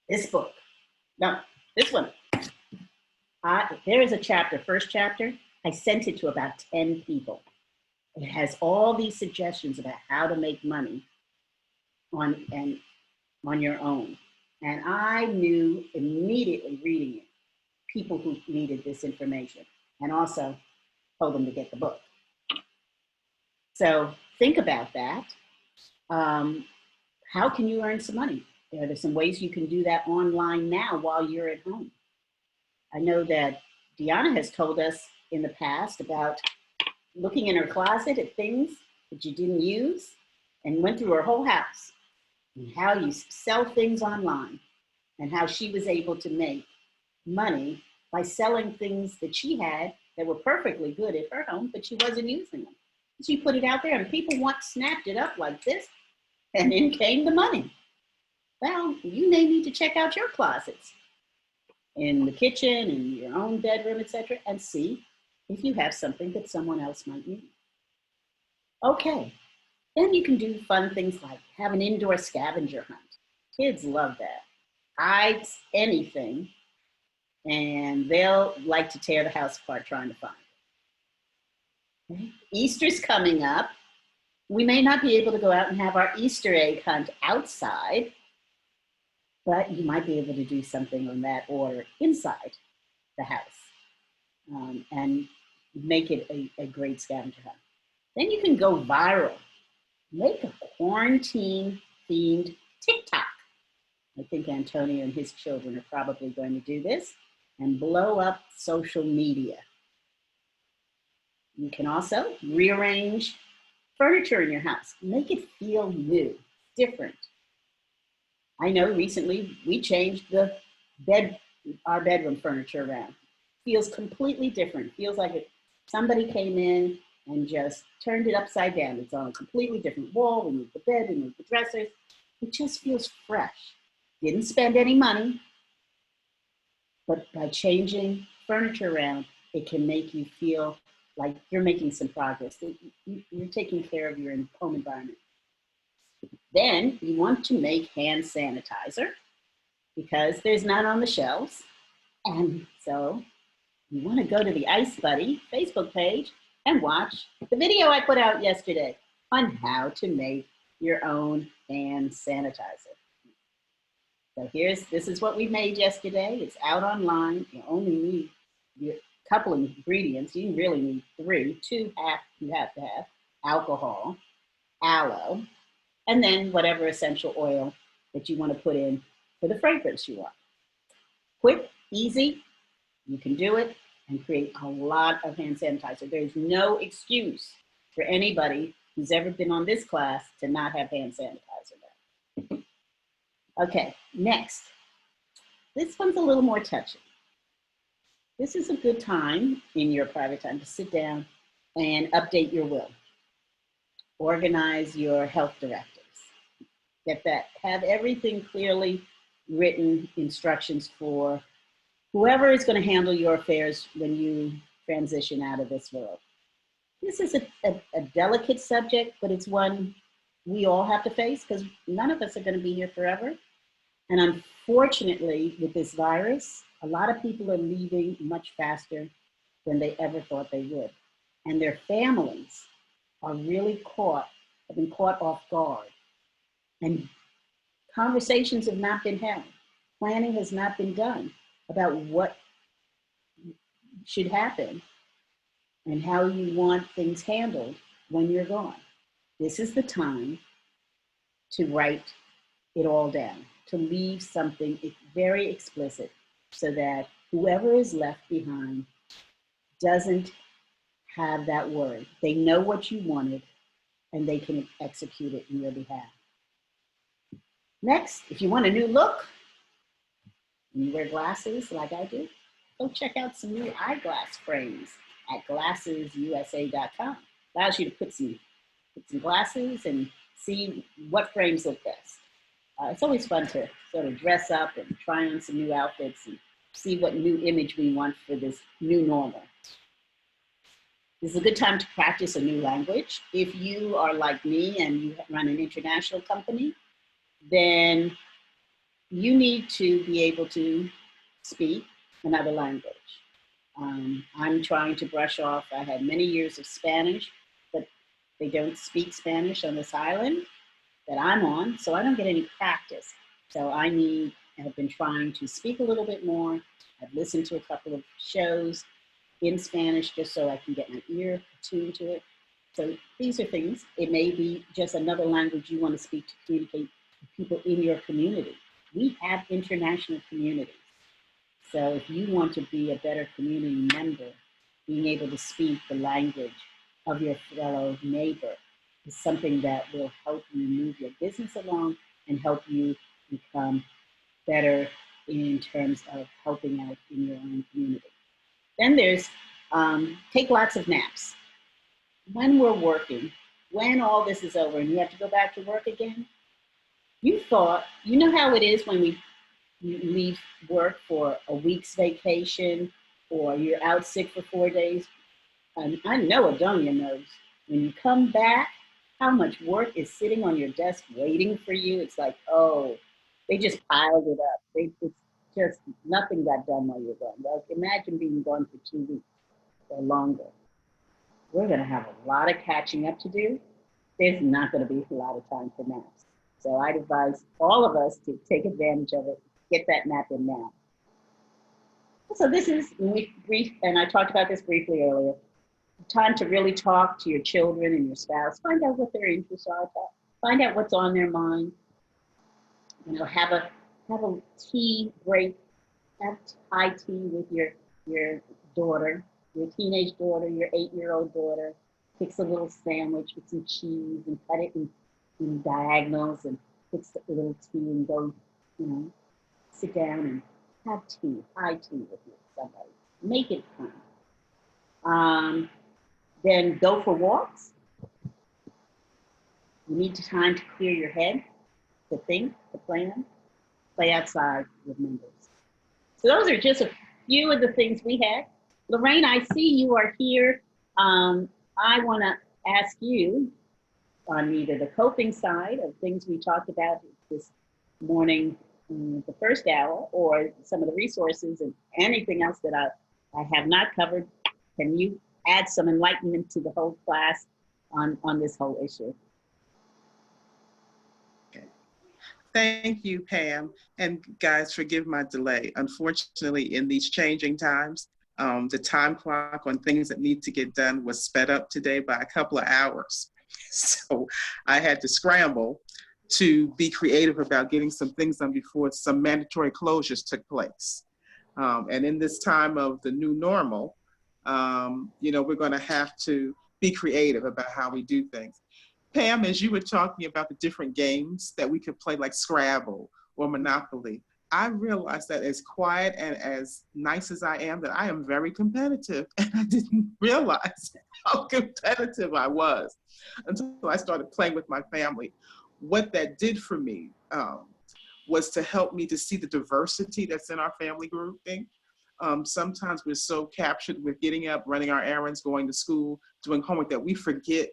this book. No, this one. There is a chapter, first chapter. I sent it to about 10 people. It has all these suggestions about how to make money on your own. And I knew immediately reading it, people who needed this information, and also told them to get the book. So think about that. How can you earn some money? There's some ways you can do that online now while you're at home. I know that Deanna has told us in the past about looking in her closet at things that you didn't use and went through her whole house and how you sell things online and how she was able to make money by selling things that she had that were perfectly good at her home, but she wasn't using them. She put it out there and people snapped it up like this, and in came the money. Well, you may need to check out your closets in the kitchen, in your own bedroom, etc., and see if you have something that someone else might need. Okay, then you can do fun things like have an indoor scavenger hunt. Kids love that. Hide anything, and they'll like to tear the house apart trying to find it. Okay. Easter's coming up. We may not be able to go out and have our Easter egg hunt outside, but you might be able to do something on that order inside the house and make it a great scavenger hunt. Then you can go viral. Make a quarantine-themed TikTok. I think Antonio and his children are probably going to do this and blow up social media. You can also rearrange furniture in your house. Make it feel new, different. I know recently we changed our bedroom furniture around. Feels completely different. Feels like somebody came in and just turned it upside down. It's on a completely different wall. We moved the bed, we moved the dressers. It just feels fresh. Didn't spend any money, but by changing furniture around, it can make you feel like you're making some progress. You're taking care of your home environment. Then you want to make hand sanitizer because there's none on the shelves. And so you want to go to the Ice Buddy Facebook page and watch the video I put out yesterday on how to make your own hand sanitizer. So this is what we made yesterday. It's out online. You only need a couple of ingredients. You really need 3. 2 you have to have alcohol, aloe, and then whatever essential oil that you want to put in for the fragrance you want. Quick, easy, you can do it and create a lot of hand sanitizer. There's no excuse for anybody who's ever been on this class to not have hand sanitizer now. Okay, next. This one's a little more touchy. This is a good time in your private time to sit down and update your will. Organize your health directives. Get that, have everything clearly written, instructions for whoever is going to handle your affairs when you transition out of this world. This is a delicate subject, but it's one we all have to face because none of us are going to be here forever. And unfortunately, with this virus, a lot of people are leaving much faster than they ever thought they would. And their families are really have been caught off guard. And conversations have not been held. Planning has not been done about what should happen and how you want things handled when you're gone. This is the time to write it all down, to leave something very explicit so that whoever is left behind doesn't have that worry. They know what you wanted and they can execute it on your behalf. Next, if you want a new look and you wear glasses like I do, go check out some new eyeglass frames at glassesusa.com. Allows you to put some glasses and see what frames look best. It's always fun to sort of dress up and try on some new outfits and see what new image we want for this new normal. This is a good time to practice a new language. If you are like me and you run an international company, then you need to be able to speak another language. I'm trying to brush off, I had many years of Spanish, but they don't speak Spanish on this island that I'm on, so I don't get any practice. So I have been trying to speak a little bit more. I've listened to a couple of shows in Spanish just so I can get my ear attuned to it. So these are things, it may be just another language you want to speak to communicate with people in your community. We have international communities. So if you want to be a better community member, being able to speak the language of your fellow neighbor is something that will help you move your business along and help you become better in terms of helping out in your own community. Then there's take lots of naps. When we're working, when all this is over and you have to go back to work again, you know how it is when you leave work for a week's vacation or you're out sick for 4 days. And I know Adonia knows when you come back, how much work is sitting on your desk waiting for you. It's like, oh, they just piled it up. It's just nothing got done while you're gone. Like, imagine being gone for 2 weeks or longer. We're going to have a lot of catching up to do. There's not going to be a lot of time for naps. So I'd advise all of us to take advantage of it, get that nap in now. So this is brief, and I talked about this briefly earlier. Time to really talk to your children and your spouse. Find out what their interests are. Find out what's on their mind. You know, have a tea break. Have high tea with your daughter, your teenage daughter, your 8-year-old daughter. Fix a little sandwich with some cheese and cut it in diagonals and fix a little tea and go, you know, sit down and have tea, high tea with somebody. Make it fun. Then go for walks. You need time to clear your head, to think, to plan. Play outside with members. So those are just a few of the things we had. Lorraine, I see you are here. I want to ask you on either the coping side of things we talked about this morning in the first hour, or some of the resources and anything else that I have not covered. Can you add some enlightenment to the whole class on this whole issue? Thank you, Pam. And guys, forgive my delay. Unfortunately, in these changing times, the time clock on things that need to get done was sped up today by a couple of hours. So I had to scramble to be creative about getting some things done before some mandatory closures took place. And in this time of the new normal, you know, we're going to have to be creative about how we do things. Pam, as you were talking about the different games that we could play, like Scrabble or Monopoly, I realized that as quiet and as nice as I am, that I am very competitive. And I didn't realize how competitive I was until I started playing with my family. What that did for me was to help me to see the diversity that's in our family grouping. Sometimes we're so captured with getting up, running our errands, going to school, doing homework, that we forget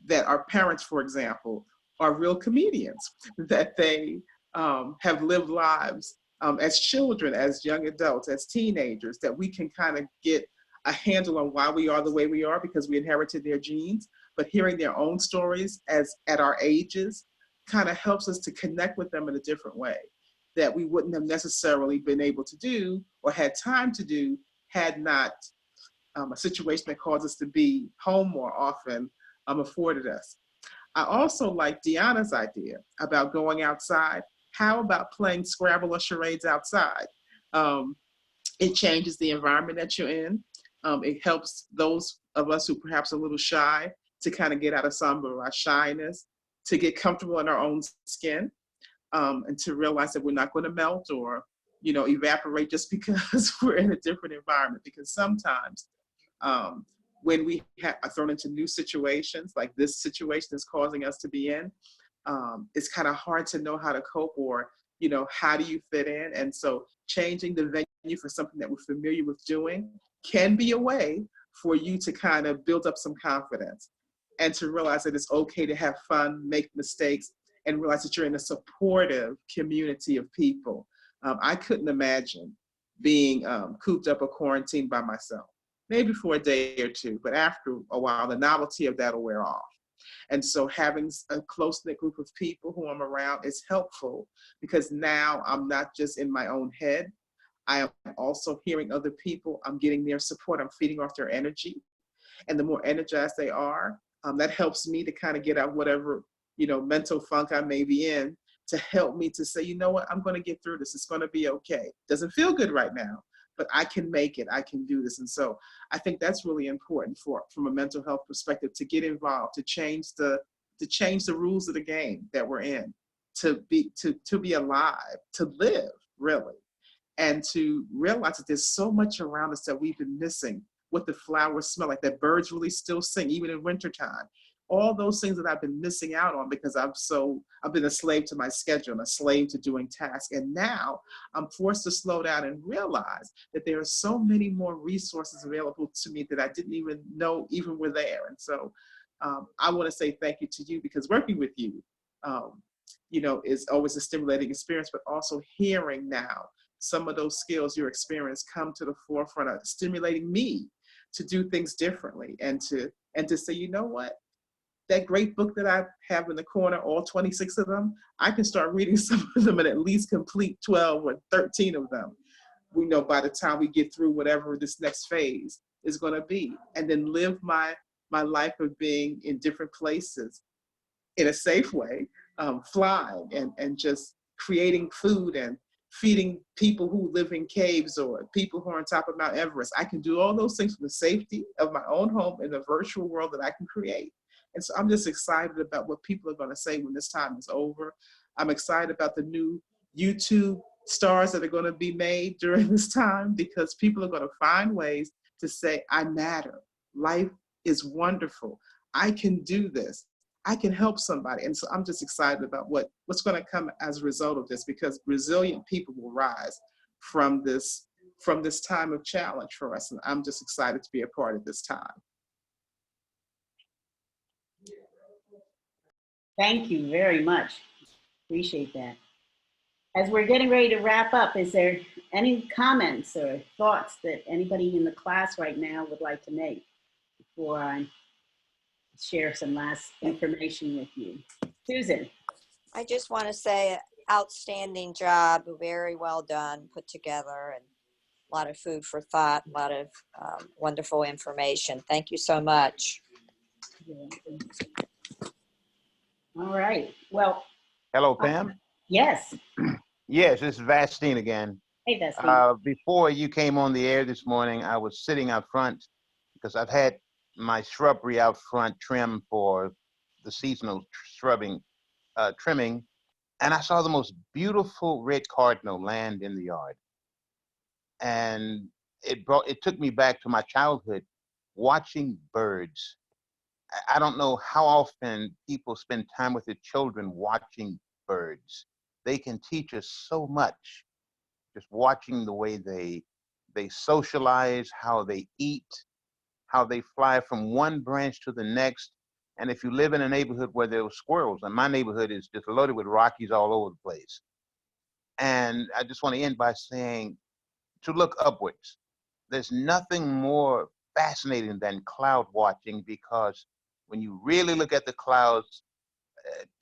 that our parents, for example, are real comedians, that they have lived lives as children, as young adults, as teenagers, that we can kind of get a handle on why we are the way we are because we inherited their genes, but hearing their own stories as at our ages kind of helps us to connect with them in a different way that we wouldn't have necessarily been able to do or had time to do had not a situation that caused us to be home more often afforded us. I also like Deanna's idea about going outside. How about playing Scrabble or charades outside? It changes the environment that you're in. It helps those of us who perhaps are a little shy to kind of get out of some of our shyness, to get comfortable in our own skin, and to realize that we're not going to melt or, you know, evaporate just because we're in a different environment. Because sometimes when we are thrown into new situations, like this situation is causing us to be in, it's kind of hard to know how to cope or, you know, how do you fit in? And so changing the venue for something that we're familiar with doing can be a way for you to kind of build up some confidence and to realize that it's okay to have fun, make mistakes, and realize that you're in a supportive community of people. I couldn't imagine being cooped up or quarantined by myself. Maybe for a day or two, but after a while, the novelty of that will wear off. And so having a close-knit group of people who I'm around is helpful because now I'm not just in my own head. I am also hearing other people. I'm getting their support. I'm feeding off their energy. And the more energized they are, that helps me to kind of get out whatever, you know, mental funk I may be in, to help me to say, you know what, I'm going to get through this. It's going to be okay. Doesn't feel good right now, but I can make it. I can do this. And so I think that's really important from a mental health perspective, to get involved, to change the to change the rules of the game that we're in, to be alive, to live, really, and to realize that there's so much around us that we've been missing. What the flowers smell like, that birds really still sing, even in wintertime. All those things that I've been missing out on because I've been a slave to my schedule and a slave to doing tasks. And now I'm forced to slow down and realize that there are so many more resources available to me that I didn't even know even were there. And so I want to say thank you to you, because working with you, is always a stimulating experience, but also hearing now some of those skills, your experience, come to the forefront of stimulating me to do things differently, and to say, you know what, that great book that I have in the corner, all 26 of them, I can start reading some of them and at least complete 12 or 13 of them. We know by the time we get through whatever this next phase is going to be, and then live my life of being in different places in a safe way, flying and just creating food and feeding people who live in caves or people who are on top of Mount Everest. I can do all those things from the safety of my own home in the virtual world that I can create. And so I'm just excited about what people are going to say when this time is over. I'm excited about the new YouTube stars that are going to be made during this time, because people are going to find ways to say, I matter. Life is wonderful. I can do this. I can help somebody. And so I'm just excited about what's going to come as a result of this, because resilient people will rise from this time of challenge for us. And I'm just excited to be a part of this time. Thank you very much. Appreciate that. As we're getting ready to wrap up, is there any comments or thoughts that anybody in the class right now would like to make before I share some last information with you? Susan. I just want to say outstanding job, very well done, put together, and a lot of food for thought, a lot of wonderful information. Thank you so much. All right. Well. Hello, Pam. Yes. Yes, this is Vastine again. Hey, Vastine. Before you came on the air this morning, I was sitting out front because I've had my shrubbery out front trimmed for the seasonal trimming, and I saw the most beautiful red cardinal land in the yard. And it took me back to my childhood watching birds. I don't know how often people spend time with their children watching birds. They can teach us so much, just watching the way they socialize, how they eat, how they fly from one branch to the next. And if you live in a neighborhood where there are squirrels, and my neighborhood is just loaded with Rockies all over the place. And I just want to end by saying to look upwards. There's nothing more fascinating than cloud watching, because when you really look at the clouds,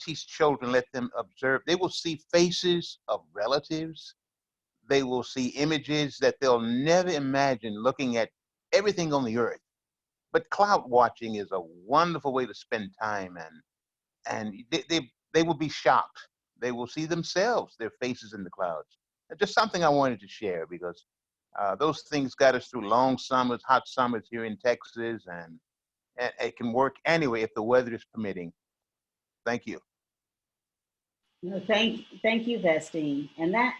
teach children, let them observe. They will see faces of relatives. They will see images that they'll never imagine looking at everything on the earth. But cloud watching is a wonderful way to spend time, and they will be shocked. They will see themselves, their faces in the clouds. It's just something I wanted to share, because those things got us through long summers, hot summers here in Texas, and it can work anyway if the weather is permitting. Thank you. No, thank you, Vastine, and that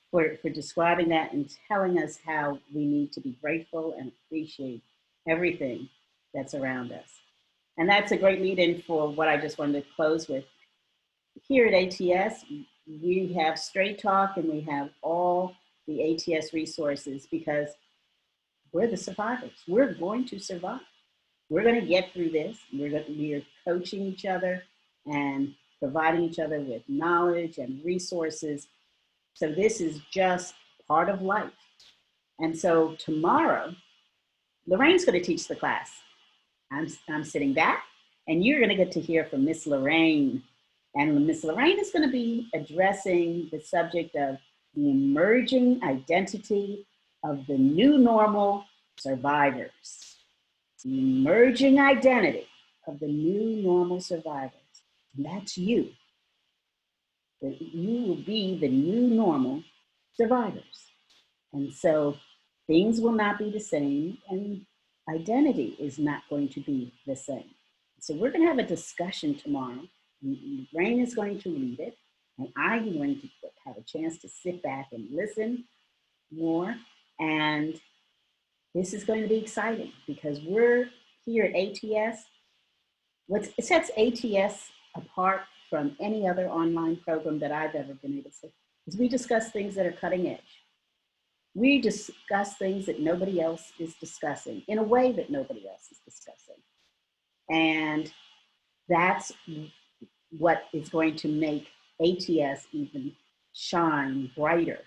for describing that and telling us how we need to be grateful and appreciate everything that's around us. And that's a great lead-in for what I just wanted to close with. Here at ATS, we have Straight Talk, and we have all the ATS resources, because we're the survivors. We're going to survive. We're going to get through this. We are coaching each other and providing each other with knowledge and resources. So this is just part of life. And so tomorrow, Lorraine's going to teach the class. I'm sitting back, and you're going to get to hear from Miss Lorraine. And Miss Lorraine is going to be addressing the subject of the emerging identity of the new normal survivors. The emerging identity of the new normal survivors. And that's you. That you will be the new normal survivors. And so things will not be the same, and identity is not going to be the same. So we're going to have a discussion tomorrow. Rain is going to lead it, and I'm going to have a chance to sit back and listen more. And this is going to be exciting because we're here at ATS. What sets ATS apart from any other online program that I've ever been able to is we discuss things that are cutting edge. We discuss things that nobody else is discussing in a way that nobody else is discussing. And that's what is going to make ATS even shine brighter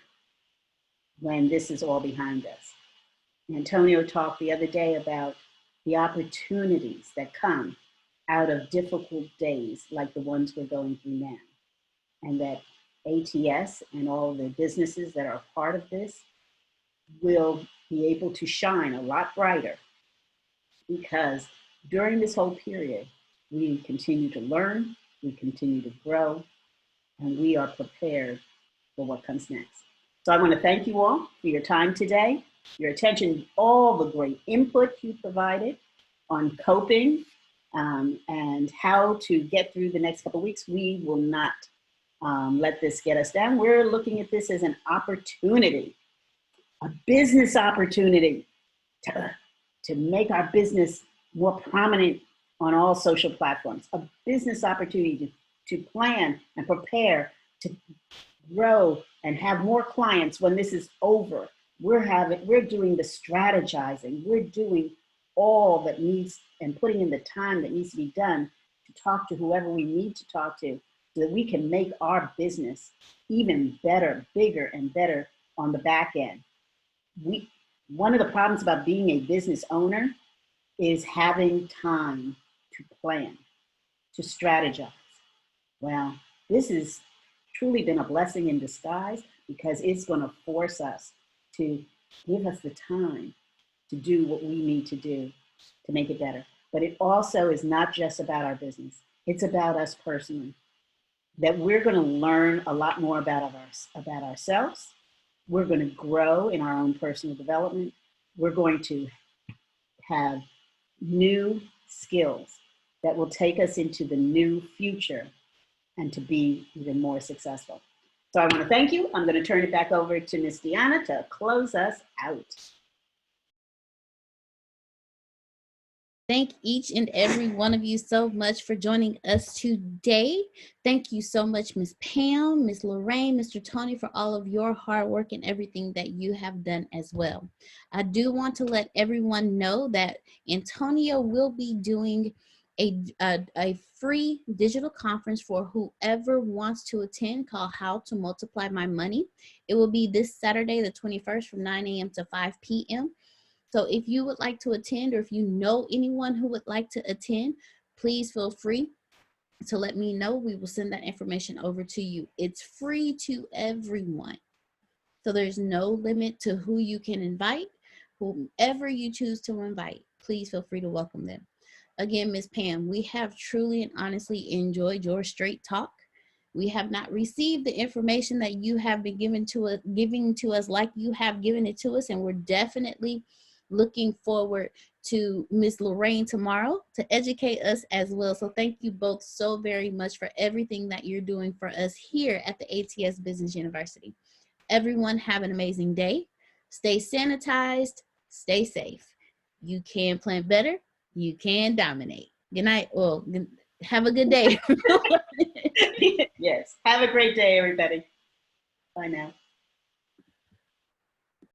when this is all behind us. Antonio talked the other day about the opportunities that come out of difficult days like the ones we're going through now. And that ATS and all the businesses that are part of this will be able to shine a lot brighter because during this whole period, we continue to learn, we continue to grow, and we are prepared for what comes next. So I want to thank you all for your time today, your attention, all the great input you provided on coping and how to get through the next couple of weeks. We will not let this get us down. We're looking at this as an opportunity, a business opportunity to make our business more prominent on all social platforms, a business opportunity to plan and prepare to grow and have more clients when this is over. We're doing the strategizing, we're doing all that needs and putting in the time that needs to be done to talk to whoever we need to talk to so that we can make our business even better, bigger and better on the back end. One of the problems about being a business owner is having time to plan, to strategize. Well, this has truly been a blessing in disguise because it's going to force us to give us the time to do what we need to do to make it better. But it also is not just about our business. It's about us personally, that we're going to learn a lot more about ourselves. We're going to grow in our own personal development. We're going to have new skills that will take us into the new future and to be even more successful. So I want to thank you. I'm going to turn it back over to Miss Deanna to close us out. Thank each and every one of you so much for joining us today. Thank you so much, Miss Pam, Miss Lorraine, Mr. Tony, for all of your hard work and everything that you have done as well. I do want to let everyone know that Antonio will be doing a free digital conference for whoever wants to attend called How to Multiply My Money. It will be this Saturday, the 21st from 9 a.m. to 5 p.m. So if you would like to attend or if you know anyone who would like to attend, please feel free to let me know. We will send that information over to you. It's free to everyone. So there's no limit to who you can invite. Whomever you choose to invite, please feel free to welcome them. Again, Ms. Pam, we have truly and honestly enjoyed your straight talk. We have not received the information that you have been giving to us like you have given it to us, and we're definitely looking forward to Miss Lorraine tomorrow to educate us as well. So thank you both so very much for everything that you're doing for us here at the ATS Business University. Everyone have an amazing day. Stay sanitized, stay safe. You can plan better, you can dominate. Good night. Well, have a good day. Yes, have a great day, everybody. Bye now.